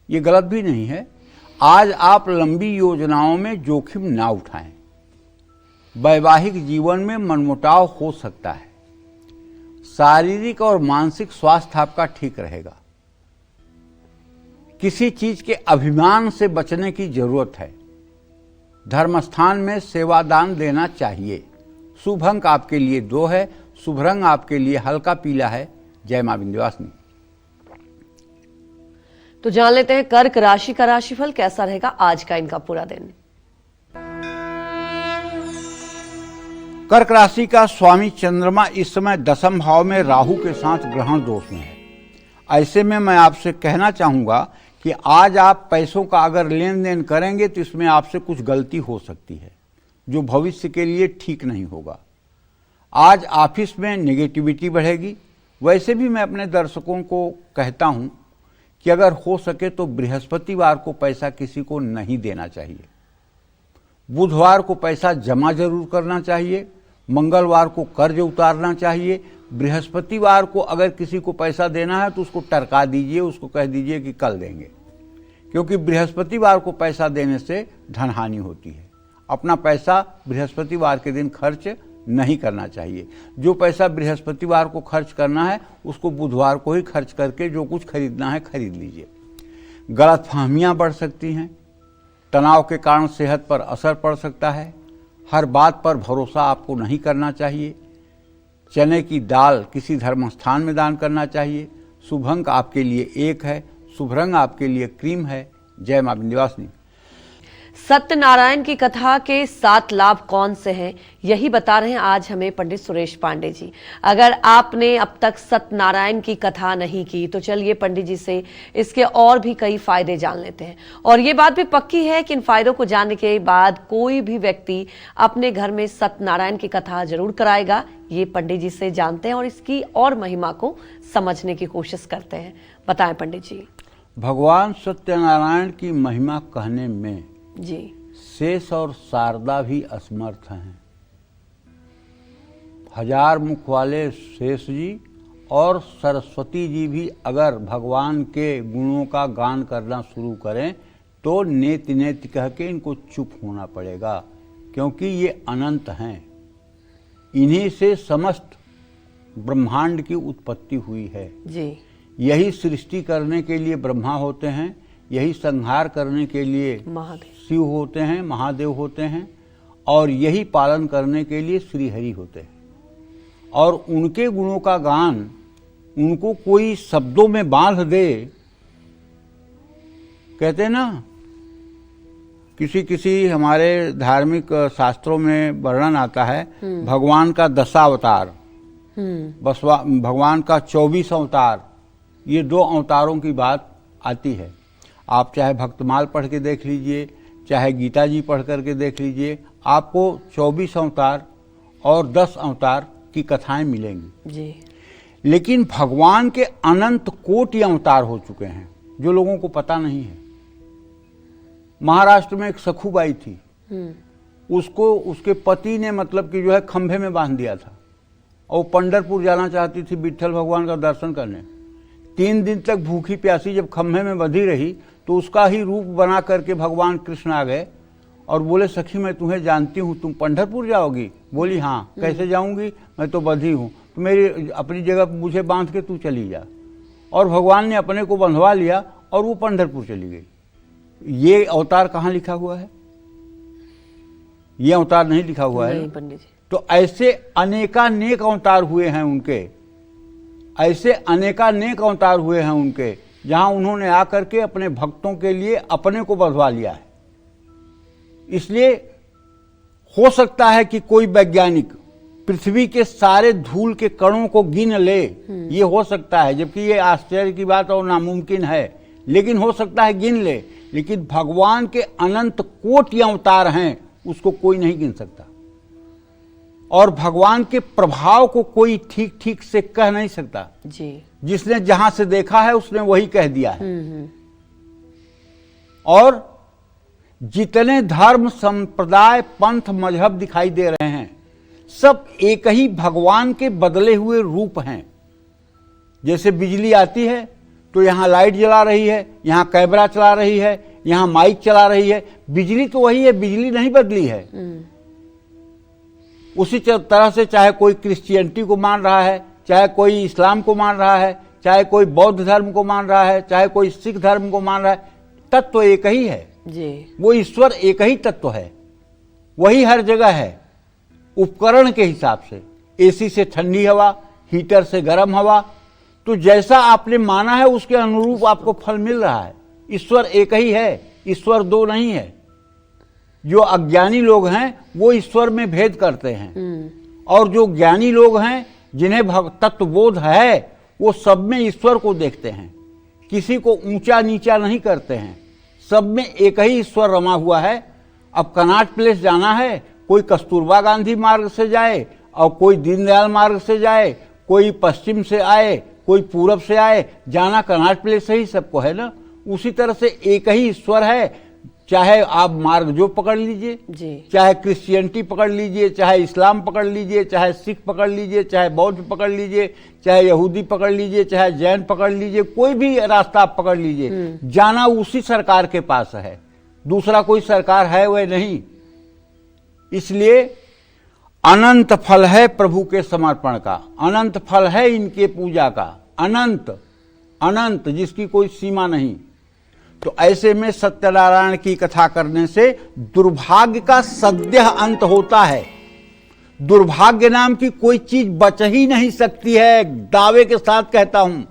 ये गलत भी नहीं है। आज आप लंबी योजनाओं में जोखिम ना उठाएं। वैवाहिक जीवन में मनमुटाव हो सकता है। शारीरिक और मानसिक स्वास्थ्य आपका ठीक रहेगा। किसी चीज के अभिमान से बचने की जरूरत है। धर्मस्थान में सेवादान देना चाहिए। शुभ अंक आपके लिए 2 है। शुभ रंग आपके लिए हल्का पीला है। जय मां विंध्यवासिनी। तो जान लेते हैं कर्क राशि का राशिफल कैसा रहेगा आज का इनका पूरा दिन। कर्क राशि का स्वामी चंद्रमा इस समय 10वें भाव में राहु के साथ ग्रहण दोष में है। ऐसे में मैं आपसे कहना चाहूंगा कि आज आप पैसों का अगर लेन देन करेंगे तो इसमें आपसे कुछ गलती हो सकती है जो भविष्य के लिए ठीक नहीं होगा। आज ऑफिस में नेगेटिविटी बढ़ेगी। वैसे भी मैं अपने दर्शकों को कहता हूं कि अगर हो सके तो बृहस्पतिवार को पैसा किसी को नहीं देना चाहिए। बुधवार को पैसा जमा जरूर करना चाहिए। मंगलवार को कर्ज उतारना चाहिए। बृहस्पतिवार को अगर किसी को पैसा देना है तो उसको टरका दीजिए, उसको कह दीजिए कि कल देंगे, क्योंकि बृहस्पतिवार को पैसा देने से धनहानि होती है। अपना पैसा बृहस्पतिवार के दिन खर्च नहीं करना चाहिए। जो पैसा बृहस्पतिवार को खर्च करना है उसको बुधवार को ही खर्च करके जो कुछ खरीदना है खरीद लीजिए। गलतफहमियां बढ़ सकती हैं। तनाव के कारण सेहत पर असर पड़ सकता है। हर बात पर भरोसा आपको नहीं करना चाहिए। चने की दाल किसी धर्म स्थान में दान करना चाहिए। शुभ अंक आपके लिए 1 है। शुभ रंग आपके लिए क्रीम है। जय मां विंध्यवासिनी। सत्यनारायण की कथा के 7 लाभ कौन से हैं, यही बता रहे हैं आज हमें पंडित सुरेश पांडे जी। अगर आपने अब तक सत्यनारायण की कथा नहीं की तो चलिए पंडित जी से इसके और भी कई फायदे जान लेते हैं। और ये बात भी पक्की है कि इन फायदों को जानने के बाद कोई भी व्यक्ति अपने घर में सत्यनारायण की कथा जरूर कराएगा। ये पंडित जी से जानते हैं और इसकी और महिमा को समझने की कोशिश करते हैं। बताएं पंडित जी। भगवान सत्यनारायण की महिमा कहने में जी, शेष और शारदा भी असमर्थ हैं। 1000 मुख वाले शेष जी और सरस्वती जी भी अगर भगवान के गुणों का गान करना शुरू करें तो नेति नेति कह के इनको चुप होना पड़ेगा, क्योंकि ये अनंत हैं। इन्हीं से समस्त ब्रह्मांड की उत्पत्ति हुई है जी। यही सृष्टि करने के लिए ब्रह्मा होते हैं, यही संहार करने के लिए महादेव शिव होते हैं, महादेव होते हैं, और यही पालन करने के लिए श्री हरि होते हैं। और उनके गुणों का गान उनको कोई शब्दों में बांध दे, कहते हैं ना, किसी हमारे धार्मिक शास्त्रों में वर्णन आता है भगवान का 10 अवतार, भगवान का 24 अवतार, ये 2 अवतारों की बात आती है। आप चाहे भक्तमाल पढ़ के देख लीजिए, चाहे गीता जी पढ़ करके देख लीजिए, आपको 24 अवतार और 10 अवतार की कथाएं मिलेंगी जी। लेकिन भगवान के अनंत कोटि अवतार हो चुके हैं जो लोगों को पता नहीं है। महाराष्ट्र में एक सखूबाई थी, उसको उसके पति ने मतलब कि जो है खंभे में बांध दिया था और पंढरपुर जाना चाहती थी विट्ठल भगवान का दर्शन करने। 3 दिन तक भूखी प्यासी जब खंभे में बंधी रही तो उसका ही रूप बना करके भगवान कृष्ण आ गए और बोले, सखी मैं तुम्हें जानती हूँ, तुम पंढरपुर जाओगी? बोली हाँ। कैसे जाऊंगी, मैं तो बंधी हूँ, तो मेरी अपनी जगह मुझे बांध के तू चली जा। और भगवान ने अपने को बंधवा लिया और वो पंढरपुर चली गई। ये अवतार कहाँ लिखा हुआ है? ये अवतार नहीं लिखा हुआ है पंडित जी। तो ऐसे अनेकानेक अवतार हुए हैं उनके, ऐसे अनेकानेक अवतार हुए हैं उनके, जहां उन्होंने आकर के अपने भक्तों के लिए अपने को बंधवा लिया है। इसलिए हो सकता है कि कोई वैज्ञानिक पृथ्वी के सारे धूल के कणों को गिन ले, ये हो सकता है, जबकि ये आश्चर्य की बात और नामुमकिन है, लेकिन हो सकता है गिन ले। लेकिन भगवान के अनंत कोटि अवतार हैं, उसको कोई नहीं गिन सकता। और भगवान के प्रभाव को कोई ठीक ठीक से कह नहीं सकता जी। जिसने जहां से देखा है उसने वही कह दिया है। और जितने धर्म संप्रदाय पंथ मजहब दिखाई दे रहे हैं सब एक ही भगवान के बदले हुए रूप हैं। जैसे बिजली आती है तो यहां लाइट जला रही है, यहां कैमरा चला रही है, यहां माइक चला रही है, बिजली तो वही है, बिजली नहीं बदली है। उसी तरह से चाहे कोई क्रिश्चियनिटी को मान रहा है, चाहे कोई इस्लाम को मान रहा है, चाहे कोई बौद्ध धर्म को मान रहा है, चाहे कोई सिख धर्म को मान रहा है, तत्व एक ही है जी। वो ईश्वर एक ही तत्व है, वही हर जगह है। उपकरण के हिसाब से, एसी से ठंडी हवा, हीटर से गर्म हवा, तो जैसा आपने माना है उसके अनुरूप आपको फल मिल रहा है। ईश्वर एक ही है, ईश्वर 2 नहीं है। जो अज्ञानी लोग हैं वो ईश्वर में भेद करते हैं, और जो ज्ञानी लोग हैं जिन्हें तत्वबोध है वो सब में ईश्वर को देखते हैं, किसी को ऊंचा नीचा नहीं करते हैं, सब में एक ही ईश्वर रमा हुआ है। अब कनॉट प्लेस जाना है, कोई कस्तूरबा गांधी मार्ग से जाए और कोई दीनदयाल मार्ग से जाए, कोई पश्चिम से आए, कोई पूरब से आए, जाना कनॉट प्लेस से ही सबको है ना। उसी तरह से एक ही ईश्वर है, चाहे आप मार्ग जो पकड़ लीजिए, चाहे क्रिश्चियनिटी पकड़ लीजिए, चाहे इस्लाम पकड़ लीजिए, चाहे सिख पकड़ लीजिए, चाहे बौद्ध पकड़ लीजिए, चाहे यहूदी पकड़ लीजिए, चाहे जैन पकड़ लीजिए, कोई भी रास्ता आप पकड़ लीजिए, जाना उसी सरकार के पास है, दूसरा कोई सरकार है वह नहीं। इसलिए अनंत फल है प्रभु के समर्पण का, अनंत फल है इनके पूजा का, अनंत अनंत जिसकी कोई सीमा नहीं। तो ऐसे में सत्यनारायण की कथा करने से दुर्भाग्य का सद्य अंत होता है। दुर्भाग्य नाम की कोई चीज बच ही नहीं सकती है, दावे के साथ कहता हूं।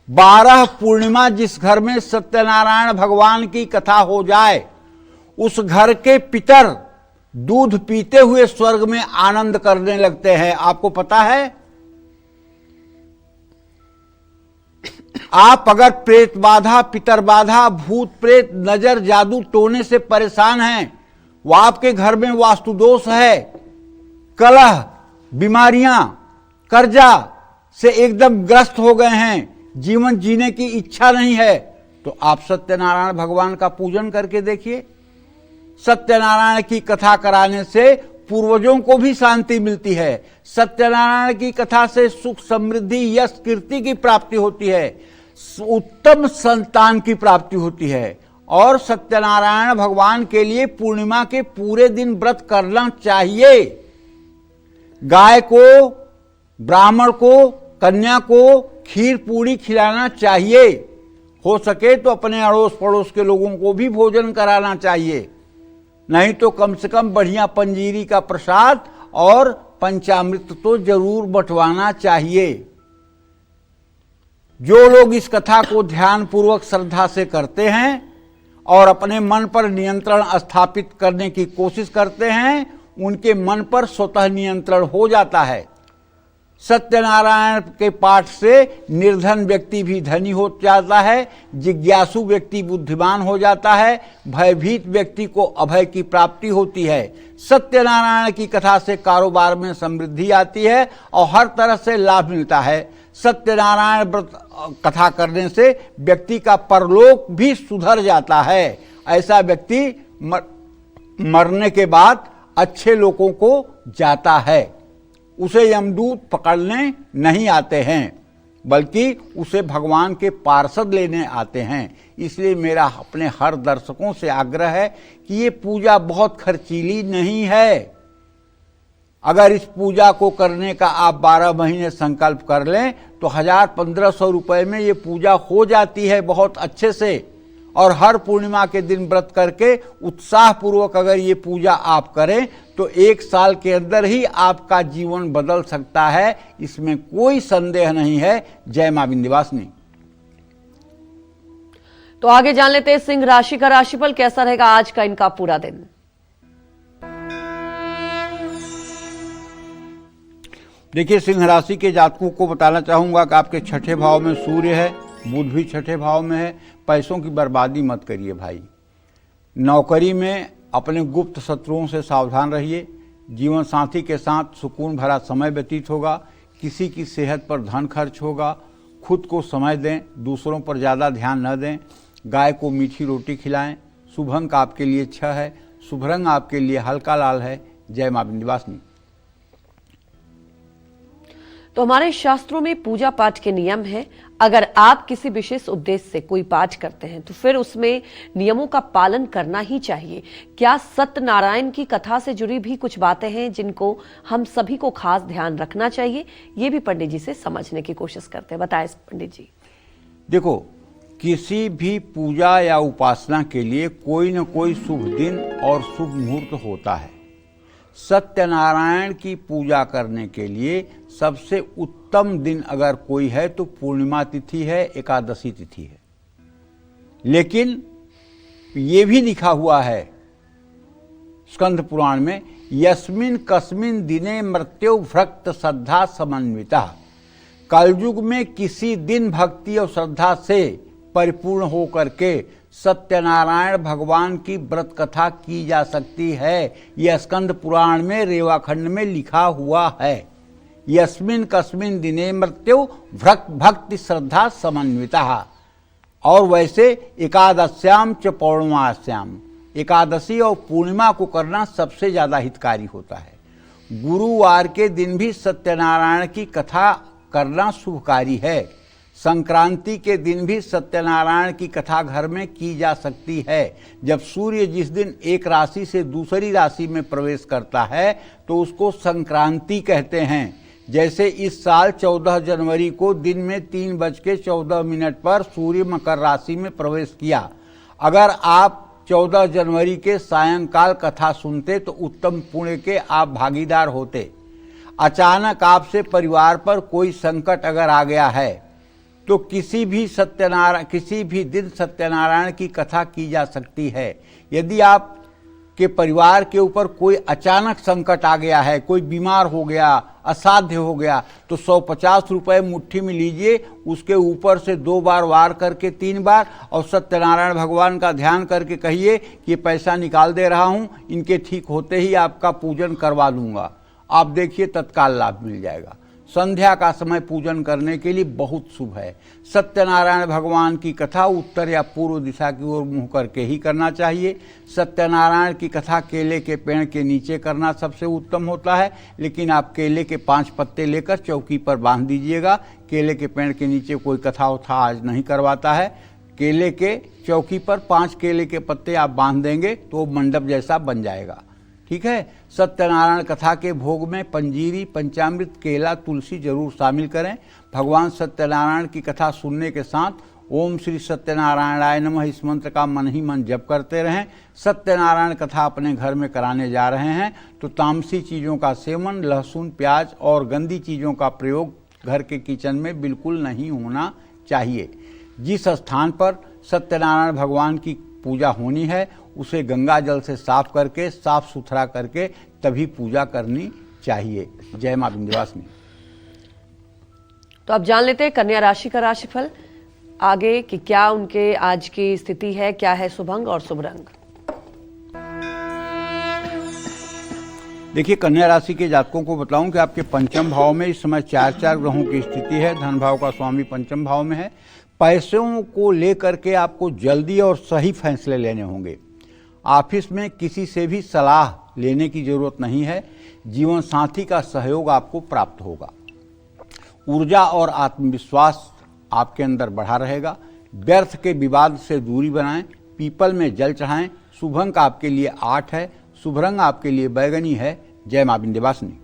12 पूर्णिमा जिस घर में सत्यनारायण भगवान की कथा हो जाए उस घर के पितर दूध पीते हुए स्वर्ग में आनंद करने लगते हैं। आपको पता है, आप अगर प्रेत बाधा, पितर बाधा, भूत प्रेत, नजर, जादू, टोने से परेशान हैं, वो आपके घर में वास्तु दोष है, कलह, बीमारियां, कर्जा से एकदम ग्रस्त हो गए हैं, जीवन जीने की इच्छा नहीं है, तो आप सत्यनारायण भगवान का पूजन करके देखिए। सत्यनारायण की कथा कराने से पूर्वजों को भी शांति मिलती है। सत्यनारायण की कथा से सुख, समृद्धि, यश, कीर्ति की प्राप्ति होती है, उत्तम संतान की प्राप्ति होती है। और सत्यनारायण भगवान के लिए पूर्णिमा के पूरे दिन व्रत करना चाहिए। गाय को, ब्राह्मण को, कन्या को खीर पूरी खिलाना चाहिए। हो सके तो अपने अड़ोस पड़ोस के लोगों को भी भोजन कराना चाहिए, नहीं तो कम से कम बढ़िया पंजीरी का प्रसाद और पंचामृत तो जरूर बंटवाना चाहिए। जो लोग इस कथा को ध्यान पूर्वक श्रद्धा से करते हैं और अपने मन पर नियंत्रण स्थापित करने की कोशिश करते हैं, उनके मन पर स्वतः नियंत्रण हो जाता है। सत्यनारायण के पाठ से निर्धन व्यक्ति भी धनी हो जाता है, जिज्ञासु व्यक्ति बुद्धिमान हो जाता है, भयभीत व्यक्ति को अभय की प्राप्ति होती है। सत्यनारायण की कथा से कारोबार में समृद्धि आती है और हर तरह से लाभ मिलता है। सत्यनारायण व्रत कथा करने से व्यक्ति का परलोक भी सुधर जाता है। ऐसा व्यक्ति मरने के बाद अच्छे लोगों को जाता है। उसे यमदूत पकड़ने नहीं आते हैं, बल्कि उसे भगवान के पार्षद लेने आते हैं। इसलिए मेरा अपने हर दर्शकों से आग्रह है कि ये पूजा बहुत खर्चीली नहीं है। अगर इस पूजा को करने का आप 12 महीने संकल्प कर लें तो 1000-1500 रुपए में ये पूजा हो जाती है बहुत अच्छे से। और हर पूर्णिमा के दिन व्रत करके उत्साह पूर्वक अगर ये पूजा आप करें तो 1 साल के अंदर ही आपका जीवन बदल सकता है, इसमें कोई संदेह नहीं है। जय मां विंध्यवासिनी। तो आगे जान लेते हैं सिंह राशि का राशिफल कैसा रहेगा आज का इनका पूरा दिन। देखिए, सिंह राशि के जातकों को बताना चाहूंगा कि आपके छठे भाव में सूर्य है, बुध भी छठे भाव में है। पैसों की बर्बादी मत करिए भाई। नौकरी में अपने गुप्त शत्रुओं से सावधान रहिए। जीवन साथी के साथ सुकून भरा समय व्यतीत होगा। किसी की सेहत पर धन खर्च होगा। खुद को समय दें, दूसरों पर ज़्यादा ध्यान न दें। गाय को मीठी रोटी खिलाएं। शुभ अंक आपके लिए 6 है। शुभ रंग आपके लिए हल्का लाल है। जय मां विंध्यवासिनी। तो हमारे शास्त्रों में पूजा पाठ के नियम है। अगर आप किसी विशेष उद्देश्य से कोई पाठ करते हैं तो फिर उसमें नियमों का पालन करना ही चाहिए। क्या सत्यनारायण की कथा से जुड़ी भी कुछ बातें हैं जिनको हम सभी को खास ध्यान रखना चाहिए? ये भी पंडित जी से समझने की कोशिश करते हैं। बताएं पंडित जी। देखो, किसी भी पूजा या उपासना के लिए कोई न कोई शुभ दिन और शुभ मुहूर्त होता है। सत्यनारायण की पूजा करने के लिए सबसे उत्तम दिन अगर कोई है तो पूर्णिमा तिथि है, एकादशी तिथि है। लेकिन ये भी लिखा हुआ है स्कंद पुराण में, यस्मिन कस्मिन दिने मृत्यु भक्त श्रद्धा समन्विता। कलयुग में किसी दिन भक्ति और श्रद्धा से परिपूर्ण होकर के सत्यनारायण भगवान की व्रत कथा की जा सकती है। यह स्कंद पुराण में रेवाखंड में लिखा हुआ है। यस्मिन कस्मिन दिने मृत्यु भक्ति श्रद्धा समन्विता। और वैसे एकादश्याम च पौर्णमास्याम, एकादशी और पूर्णिमा को करना सबसे ज्यादा हितकारी होता है। गुरुवार के दिन भी सत्यनारायण की कथा करना शुभकारी है। संक्रांति के दिन भी सत्यनारायण की कथा घर में की जा सकती है। जब सूर्य जिस दिन एक राशि से दूसरी राशि में प्रवेश करता है तो उसको संक्रांति कहते हैं। जैसे इस साल 14 जनवरी को दिन में 3:14 पर सूर्य मकर राशि में प्रवेश किया। अगर आप 14 जनवरी के सायंकाल कथा सुनते तो उत्तम पुण्य के आप भागीदार होते। अचानक आपसे परिवार पर कोई संकट अगर आ गया है तो किसी भी दिन सत्यनारायण की कथा की जा सकती है। यदि आप कि परिवार के ऊपर कोई अचानक संकट आ गया है, कोई बीमार हो गया, असाध्य हो गया, तो 150 रुपए मुट्ठी में लीजिए, उसके ऊपर से 2 बार वार करके 3 बार और सत्यनारायण भगवान का ध्यान करके कहिए कि ये पैसा निकाल दे रहा हूं, इनके ठीक होते ही आपका पूजन करवा दूंगा। आप देखिए तत्काल लाभ मिल जाएगा। संध्या का समय पूजन करने के लिए बहुत शुभ है। सत्यनारायण भगवान की कथा उत्तर या पूर्व दिशा की ओर मुंह करके ही करना चाहिए। सत्यनारायण की कथा केले के पेड़ के नीचे करना सबसे उत्तम होता है, लेकिन आप केले के 5 पत्ते लेकर चौकी पर बांध दीजिएगा। केले के पेड़ के नीचे कोई कथा उथा आज नहीं करवाता है। केले के चौकी पर 5 केले के पत्ते आप बांध देंगे तो मंडप जैसा बन जाएगा। ठीक है। सत्यनारायण कथा के भोग में पंजीरी, पंचामृत, केला, तुलसी जरूर शामिल करें। भगवान सत्यनारायण की कथा सुनने के साथ ओम श्री सत्यनारायणाय नमः इस मंत्र का मन ही मन जप करते रहें। सत्यनारायण कथा अपने घर में कराने जा रहे हैं तो तामसी चीज़ों का सेवन, लहसुन, प्याज और गंदी चीज़ों का प्रयोग घर के किचन में बिल्कुल नहीं होना चाहिए। जिस स्थान पर सत्यनारायण भगवान की पूजा होनी है उसे गंगा जल से साफ करके, साफ सुथरा करके तभी पूजा करनी चाहिए। जय मां विंध्यवासिनी। तो अब जान लेते हैं कन्या राशि का राशिफल आगे कि क्या उनके आज की स्थिति है, क्या है शुभंग और शुभ रंग। देखिए, कन्या राशि के जातकों को बताऊं कि आपके पंचम भाव में इस समय 4 ग्रहों की स्थिति है। धन भाव का स्वामी पंचम भाव में है। पैसों को लेकर के आपको जल्दी और सही फैसले लेने होंगे। ऑफिस में किसी से भी सलाह लेने की जरूरत नहीं है। जीवन साथी का सहयोग आपको प्राप्त होगा। ऊर्जा और आत्मविश्वास आपके अंदर बढ़ा रहेगा। व्यर्थ के विवाद से दूरी बनाएं। पीपल में जल चढ़ाएं। शुभ अंक आपके लिए 8 है। शुभ रंग आपके लिए बैगनी है। जय मां विंध्यवासिनी।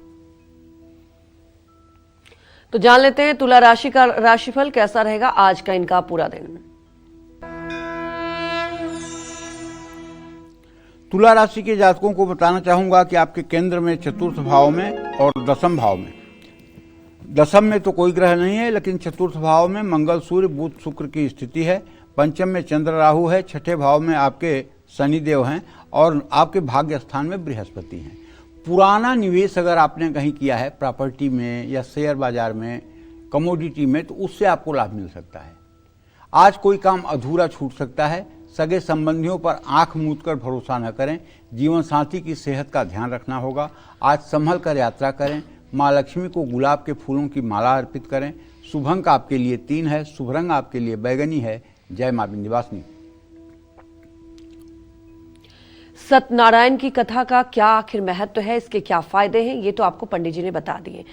तो जान लेते हैं तुला राशि का राशिफल कैसा रहेगा आज का इनका पूरा दिन। तुला राशि के जातकों को बताना चाहूंगा कि आपके केंद्र में चतुर्थ भाव में और दसम भाव में, दसम में तो कोई ग्रह नहीं है, लेकिन चतुर्थ भाव में मंगल, सूर्य, बुध, शुक्र की स्थिति है। पंचम में चंद्र, राहु है। छठे भाव में आपके शनिदेव हैं और आपके भाग्य स्थान में बृहस्पति हैं। पुराना निवेश अगर आपने कहीं किया है प्रॉपर्टी में या शेयर बाजार में, कमोडिटी में, तो उससे आपको लाभ मिल सकता है। आज कोई काम अधूरा छूट सकता है। सगे संबंधियों पर आंख मूंद कर भरोसा न करें। जीवन साथी की सेहत का ध्यान रखना होगा। आज संभल कर यात्रा करें। माँ लक्ष्मी को गुलाब के फूलों की माला अर्पित करें। शुभ अंक आपके लिए 3 है। शुभ रंग आपके लिए बैगनी है। जय मां विंध्यवासिनी। सत्यनारायण की कथा का क्या आखिर महत्व है, इसके क्या फायदे हैं, ये तो आपको पंडित जी ने बता दिए।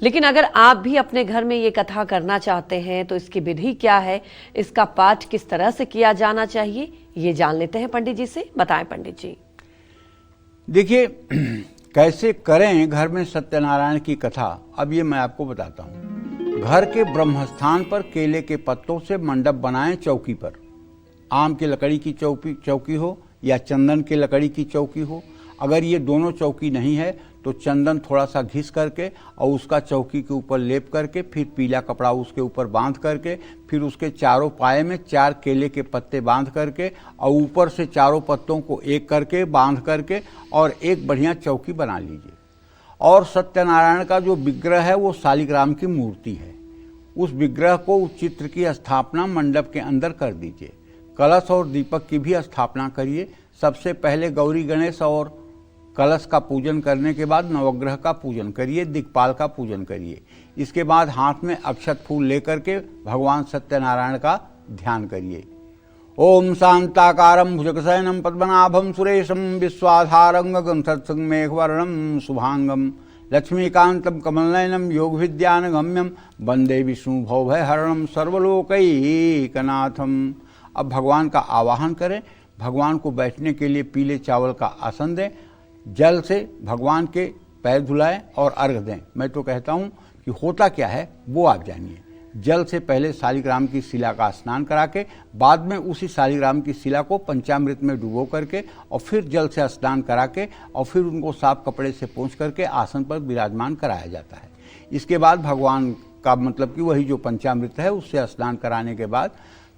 लेकिन अगर आप भी अपने घर में ये कथा करना चाहते हैं तो इसकी विधि क्या है, इसका पाठ किस तरह से किया जाना चाहिए, ये जान लेते हैं पंडित जी से। बताएं पंडित जी। देखिए, कैसे करें घर में सत्यनारायण की कथा, अब ये मैं आपको बताता हूँ। घर के ब्रह्मस्थान पर केले के पत्तों से मंडप बनाएं। चौकी पर आम की लकड़ी की चौकी हो या चंदन की लकड़ी की चौकी हो। अगर ये दोनों चौकी नहीं है तो चंदन थोड़ा सा घिस करके और उसका चौकी के ऊपर लेप करके, फिर पीला कपड़ा उसके ऊपर बांध करके, फिर उसके चारों पाए में 4 केले के पत्ते बांध करके और ऊपर से चारों पत्तों को एक करके बांध करके और एक बढ़िया चौकी बना लीजिए। और सत्यनारायण का जो विग्रह है वो शालिग्राम की मूर्ति है। उस विग्रह को, उस चित्र की स्थापना मंडप के अंदर कर दीजिए। कलश और दीपक की भी स्थापना करिए। सबसे पहले गौरी गणेश और कलश का पूजन करने के बाद नवग्रह का पूजन करिए, दिक्पाल का पूजन करिए। इसके बाद हाथ में अक्षत फूल लेकर के भगवान सत्यनारायण का ध्यान करिए। ओम शांताकारं भुजगशयनं पद्मनाभं सुरेशं विश्वाधारं गगनसदृशं मेघवर्णं शुभांगं लक्ष्मीकांतं कमलनयनं योगविद्यानगम्यं वंदे विष्णु भवभयहरणं सर्वलोकैकनाथम्। अब भगवान का आवाहन करें। भगवान को बैठने के लिए पीले चावल का आसन दें। जल से भगवान के पैर धुलाएं और अर्घ दें। मैं तो कहता हूं कि होता क्या है वो आप जानिए। जल से पहले शालिग्राम की शिला का स्नान करा के, बाद में उसी शालिग्राम की शिला को पंचामृत में डुबो करके और फिर जल से स्नान करा के और फिर उनको साफ कपड़े से पोंछ करके आसन पर विराजमान कराया जाता है। इसके बाद भगवान का मतलब कि वही जो पंचामृत है उससे स्नान कराने के बाद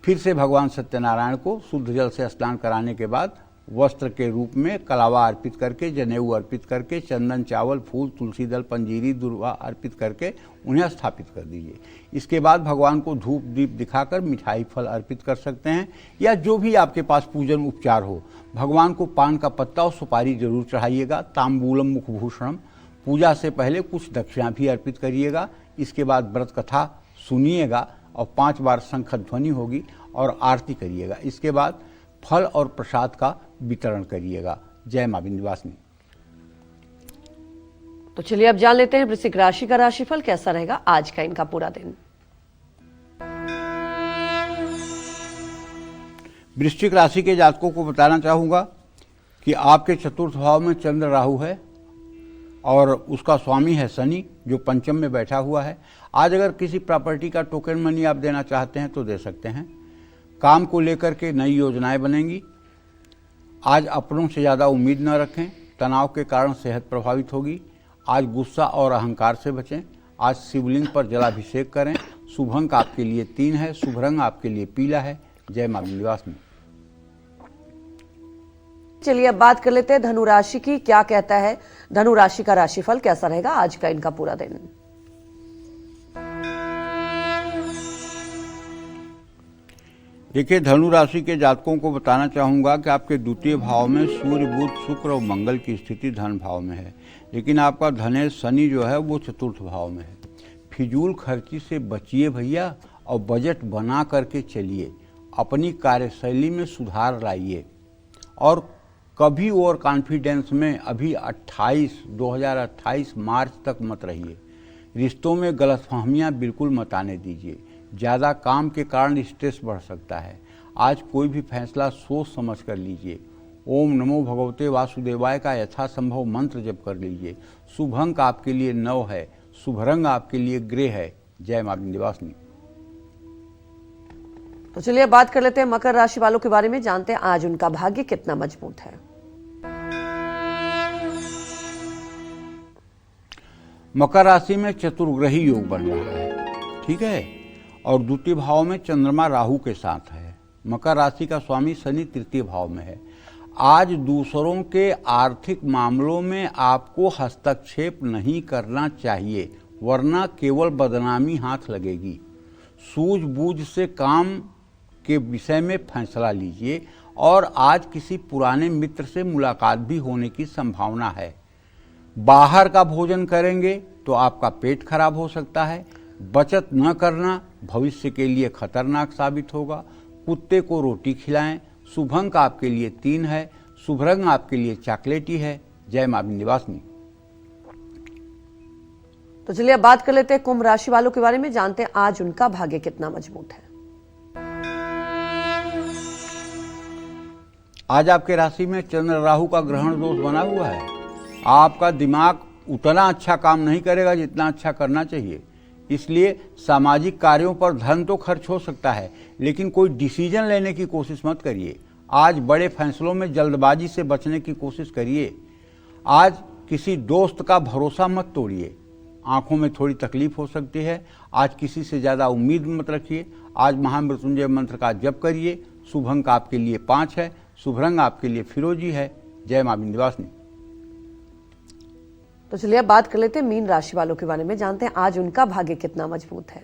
फिर से भगवान सत्यनारायण को शुद्ध जल से स्नान कराने के बाद वस्त्र के रूप में कलावा अर्पित करके, जनेऊ अर्पित करके, चंदन, चावल, फूल, तुलसी दल, पंजीरी, दुर्वा अर्पित करके उन्हें स्थापित कर दीजिए। इसके बाद भगवान को धूप दीप दिखाकर मिठाई फल अर्पित कर सकते हैं, या जो भी आपके पास पूजन उपचार हो। भगवान को पान का पत्ता और सुपारी जरूर चढ़ाइएगा। तांबूलम मुखभूषणम, पूजा से पहले कुछ दक्षिणा भी अर्पित करिएगा। इसके बाद व्रत कथा सुनिएगा और 5 बार शंख ध्वनि होगी और आरती करिएगा। इसके बाद फल और प्रसाद का वितरण करिएगा। जय मां विंध्यवासिनी। तो चलिए अब जान लेते हैं वृश्चिक राशि का राशिफल कैसा रहेगा आज का इनका पूरा दिन। वृश्चिक राशि के जातकों को बताना चाहूंगा कि आपके चतुर्थ भाव में चंद्र राहु है और उसका स्वामी है शनि, जो पंचम में बैठा हुआ है। आज अगर किसी प्रॉपर्टी का टोकन मनी आप देना चाहते हैं तो दे सकते हैं। काम को लेकर के नई योजनाएं बनेंगी। आज अपनों से ज़्यादा उम्मीद न रखें, तनाव के कारण सेहत प्रभावित होगी। आज गुस्सा और अहंकार से बचें। आज शिवलिंग पर जलाभिषेक करें। शुभ अंक आपके लिए 3 है, शुभ रंग आपके लिए पीला है। जय मां विंध्यवासिनी। चलिए अब बात कर लेते हैं धनु राशि की। क्या कहता है धनु राशि का राशिफल कैसा रहेगा आज का इनका पूरा दिन। देखिए, धनु राशि के जातकों को बताना चाहूंगा कि आपके द्वितीय भाव में सूर्य, बुध, शुक्र और मंगल की स्थिति धन भाव में है, लेकिन आपका धनेश शनि जो है वो चतुर्थ भाव में है। फिजूल खर्ची से बचिए भैया और बजट बना करके चलिए। अपनी कार्यशैली में सुधार लाइए और कभी ओवर कॉन्फिडेंस में अभी 2028 मार्च तक मत रहिए। रिश्तों में गलतफहमियां बिल्कुल मत आने दीजिए। ज़्यादा काम के कारण स्ट्रेस बढ़ सकता है। आज कोई भी फैसला सोच समझ कर लीजिए। ओम नमो भगवते वासुदेवाय का यथासंभव मंत्र जप कर लीजिए। शुभ अंक आपके लिए 9 है, शुभ रंग आपके लिए ग्रे है। जय मां विंध्यवासिनी। तो चलिए बात कर लेते हैं मकर राशि वालों के बारे में, जानते हैं आज उनका भाग्य कितना मजबूत है। मकर राशि में चतुर्ग्रही योग बन रहा है, ठीक है, और द्वितीय भाव में चंद्रमा राहु के साथ है। मकर राशि का स्वामी शनि तृतीय भाव में है। आज दूसरों के आर्थिक मामलों में आपको हस्तक्षेप नहीं करना चाहिए, वरना केवल बदनामी हाथ लगेगी। सूझबूझ से काम के विषय में फैसला लीजिए और आज किसी पुराने मित्र से मुलाकात भी होने की संभावना है। बाहर का भोजन करेंगे तो आपका पेट खराब हो सकता है। बचत न करना भविष्य के लिए खतरनाक साबित होगा। कुत्ते को रोटी खिलाएं। शुभ अंक आपके लिए 3 है, शुभ रंग आपके लिए चॉकलेटी है। जय मां विंध्यवासिनी। तो चलिए अब बात कर लेते हैं कुंभ राशि वालों के बारे में, जानते हैं आज उनका भाग्य कितना मजबूत है। आज आपके राशि में चंद्र राहु का ग्रहण दोष बना हुआ है। आपका दिमाग उतना अच्छा काम नहीं करेगा जितना अच्छा करना चाहिए, इसलिए सामाजिक कार्यों पर धन तो खर्च हो सकता है, लेकिन कोई डिसीजन लेने की कोशिश मत करिए। आज बड़े फैसलों में जल्दबाजी से बचने की कोशिश करिए। आज किसी दोस्त का भरोसा मत तोड़िए। आंखों में थोड़ी तकलीफ हो सकती है। आज किसी से ज़्यादा उम्मीद मत रखिए। आज महामृत्युंजय मंत्र का जप करिए। शुभ अंक आपके लिए 5 है, शुभ रंग आपके लिए फिरोजी है। जय मां विंध्यवासिनी। तो चलिए अब बात कर लेते हैं मीन राशि वालों के बारे में, जानते हैं आज उनका भाग्य कितना मजबूत है।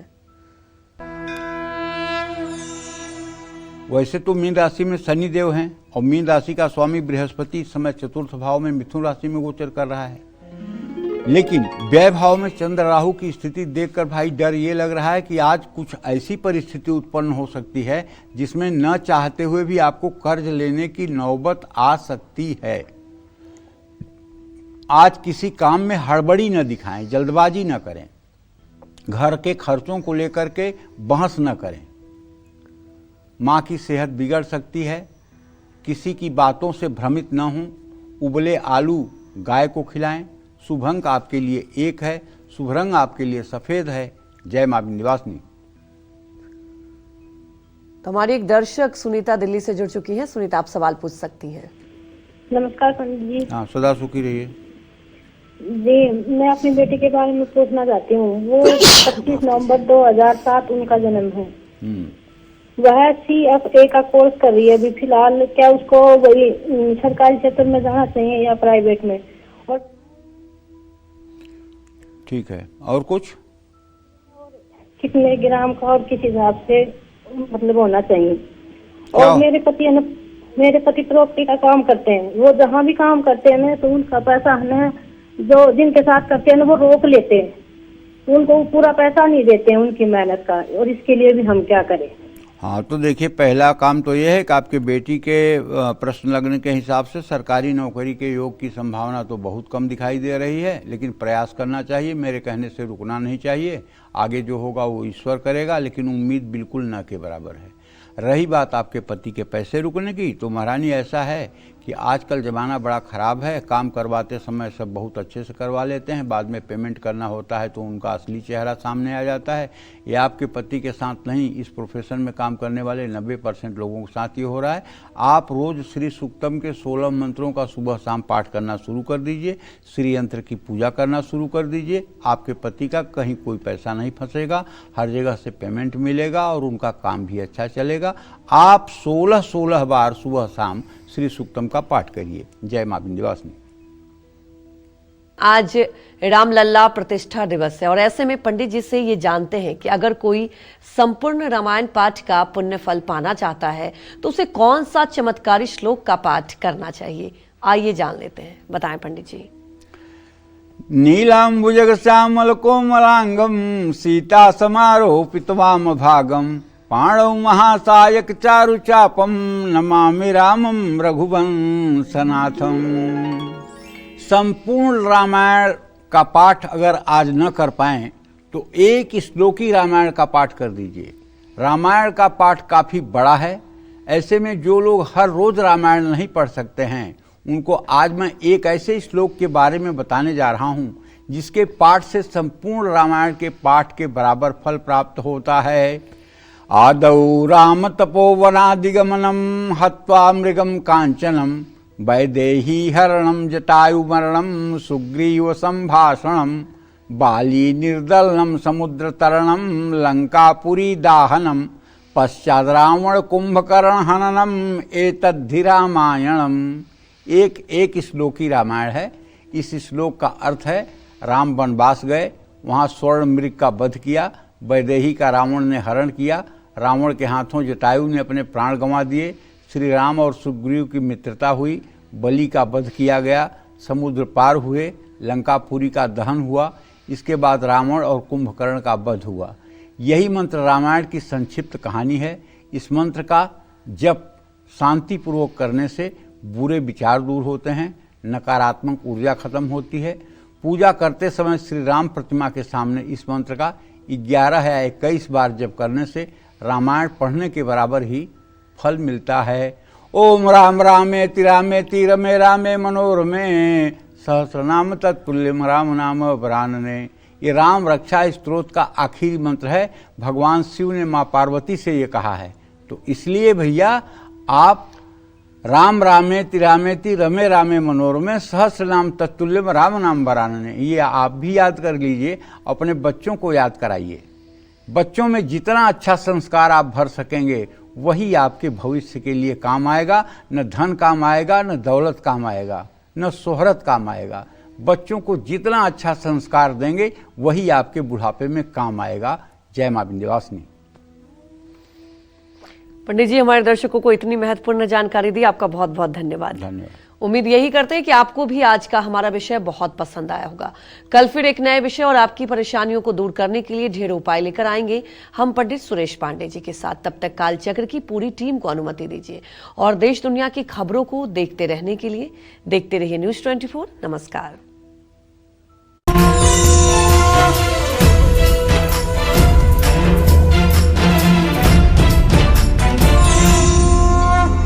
वैसे तो मीन राशि में शनि देव हैं और मीन राशि का स्वामी बृहस्पति इस समय चतुर्थ भाव में मिथुन राशि में गोचर कर रहा है, लेकिन व्यय भाव में चंद्र राहु की स्थिति देखकर भाई डर ये लग रहा है कि आज कुछ ऐसी परिस्थिति उत्पन्न हो सकती है जिसमें न चाहते हुए भी आपको कर्ज लेने की नौबत आ सकती है। आज किसी काम में हड़बड़ी न दिखाएं, जल्दबाजी न करें। घर के खर्चों को लेकर के बहस न करें। माँ की सेहत बिगड़ सकती है। किसी की बातों से भ्रमित न हों। उबले आलू गाय को खिलाएं। शुभ अंक आपके लिए 1 है, शुभ रंग आपके लिए सफेद है। जय मां विंध्यवासिनी। तो हमारी एक दर्शक सुनीता दिल्ली से जुड़ चुकी हैं। सुनीता, आप सवाल पूछ सकती हैं। नमस्कार पंडित जी। हाँ, सदा सुखी रहिए। जी, मैं अपने बेटे के बारे में पूछना चाहती हूँ। वो 25 नवंबर 2007 उनका जन्म है। वह CFA का कोर्स कर रही है अभी फिलहाल। क्या उसको वही सरकारी क्षेत्र में जाना चाहिए या प्राइवेट में? और ठीक है, और कुछ? कितने ग्राम का और किस हिसाब से मतलब होना चाहिए? क्या? और मेरे पति प्रॉपर्टी का काम करते हैं। वो जहाँ भी काम करते हैं ना, तो उनका पैसा हमें जो जिनके साथ करते हैं ना, वो रोक लेते हैं। उनको पूरा पैसा नहीं देते हैं उनकी मेहनत का। और इसके लिए भी हम क्या करें? हाँ, तो देखिए, पहला काम तो ये है कि आपके बेटी के प्रश्न लगने के हिसाब से सरकारी नौकरी के योग की संभावना तो बहुत कम दिखाई दे रही है, लेकिन प्रयास करना चाहिए। मेरे कहने से रुकना नहीं चाहिए। आगे जो होगा वो ईश्वर करेगा, लेकिन उम्मीद बिल्कुल न के बराबर है। रही बात आपके पति के पैसे रुकने की, तो महारानी ऐसा है कि आजकल ज़माना बड़ा ख़राब है। काम करवाते समय सब बहुत अच्छे से करवा लेते हैं, बाद में पेमेंट करना होता है तो उनका असली चेहरा सामने आ जाता है। ये आपके पति के साथ नहीं, इस प्रोफेशन में काम करने वाले 90% लोगों के साथ ये हो रहा है। आप रोज़ श्री सूक्तम के 16 मंत्रों का सुबह शाम पाठ करना शुरू कर दीजिए, श्री यंत्र की पूजा करना शुरू कर दीजिए। आपके पति का कहीं कोई पैसा नहीं फंसेगा, हर जगह से पेमेंट मिलेगा और उनका काम भी अच्छा चलेगा। आप 16 बार सुबह शाम श्री सूक्तम का पाठ करिए। जय मां विंध्यवासिनी। आज रामलला प्रतिष्ठा दिवस है और ऐसे में पंडित जी से ये जानते हैं कि अगर कोई संपूर्ण रामायण पाठ का पुण्य फल पाना चाहता है तो उसे कौन सा चमत्कारी श्लोक का पाठ करना चाहिए। आइए जान लेते हैं, बताएं पंडित जी। नीलांबुजग श्यामल कोमलांगम सीता समारोपित वाम भागम पाणौ महासायक चारु चापम नमामि रामम रघुवंशनाथम। संपूर्ण रामायण का पाठ अगर आज न कर पाएं तो एक श्लोकी रामायण का पाठ कर दीजिए। रामायण का पाठ काफ़ी बड़ा है, ऐसे में जो लोग हर रोज़ रामायण नहीं पढ़ सकते हैं उनको आज मैं एक ऐसे श्लोक के बारे में बताने जा रहा हूँ जिसके पाठ से संपूर्ण रामायण के पाठ के बराबर फल प्राप्त होता है। आदौ राम तपोवनादिगमनम हत्वा मृगम कांचनम वैदेही हरणम जटायुमरणम सुग्रीव संभाषणम बाली निर्दलनम समुद्र तरणम लंकापुरी दाहनम पश्चाद रावण कुंभकर्ण हननम एतद्धि रामायणम। एक श्लोकी रामायण है। इस श्लोक का अर्थ है, राम वनवास गए, वहाँ स्वर्ण मृग का वध किया, वैदेही का रावण ने हरण किया, रावण के हाथों जटायु ने अपने प्राण गंवा दिए, श्री राम और सुग्रीव की मित्रता हुई, बलि का वध किया गया, समुद्र पार हुए, लंकापुरी का दहन हुआ, इसके बाद रावण और कुंभकर्ण का वध हुआ। यही मंत्र रामायण की संक्षिप्त कहानी है। इस मंत्र का जप शांतिपूर्वक करने से बुरे विचार दूर होते हैं, नकारात्मक ऊर्जा खत्म होती है। पूजा करते समय श्री राम प्रतिमा के सामने इस मंत्र का 11 या 21 बार जप करने से रामायण पढ़ने के बराबर ही फल मिलता है। ओम राम रामेति रामेति रमे रामे मनोरमे सहस्रनाम तत्तुल्यम राम नाम वरानने। ये राम रक्षा स्तोत्र का आखिरी मंत्र है। भगवान शिव ने माँ पार्वती से ये कहा है, तो इसलिए भैया आप राम रामेति रामेति रमे रामे मनोरमे सहस्रनाम तत्तुल्यम राम नाम वरानने, ये आप भी याद कर लीजिए, अपने बच्चों को याद कराइए। बच्चों में जितना अच्छा संस्कार आप भर सकेंगे वही आपके भविष्य के लिए काम आएगा। न धन काम आएगा, न दौलत काम आएगा, न शोहरत काम आएगा। बच्चों को जितना अच्छा संस्कार देंगे वही आपके बुढ़ापे में काम आएगा। जय मां विंध्यवासिनी। पंडित जी, हमारे दर्शकों को इतनी महत्वपूर्ण जानकारी दी, आपका बहुत बहुत धन्यवाद। धन्यवाद। उम्मीद यही करते हैं कि आपको भी आज का हमारा विषय बहुत पसंद आया होगा। कल फिर एक नए विषय और आपकी परेशानियों को दूर करने के लिए ढेर उपाय लेकर आएंगे हम पंडित सुरेश पांडे जी के साथ। तब तक कालचक्र की पूरी टीम को अनुमति दीजिए और देश दुनिया की खबरों को देखते रहने के लिए देखते रहिए News 24। नमस्कार।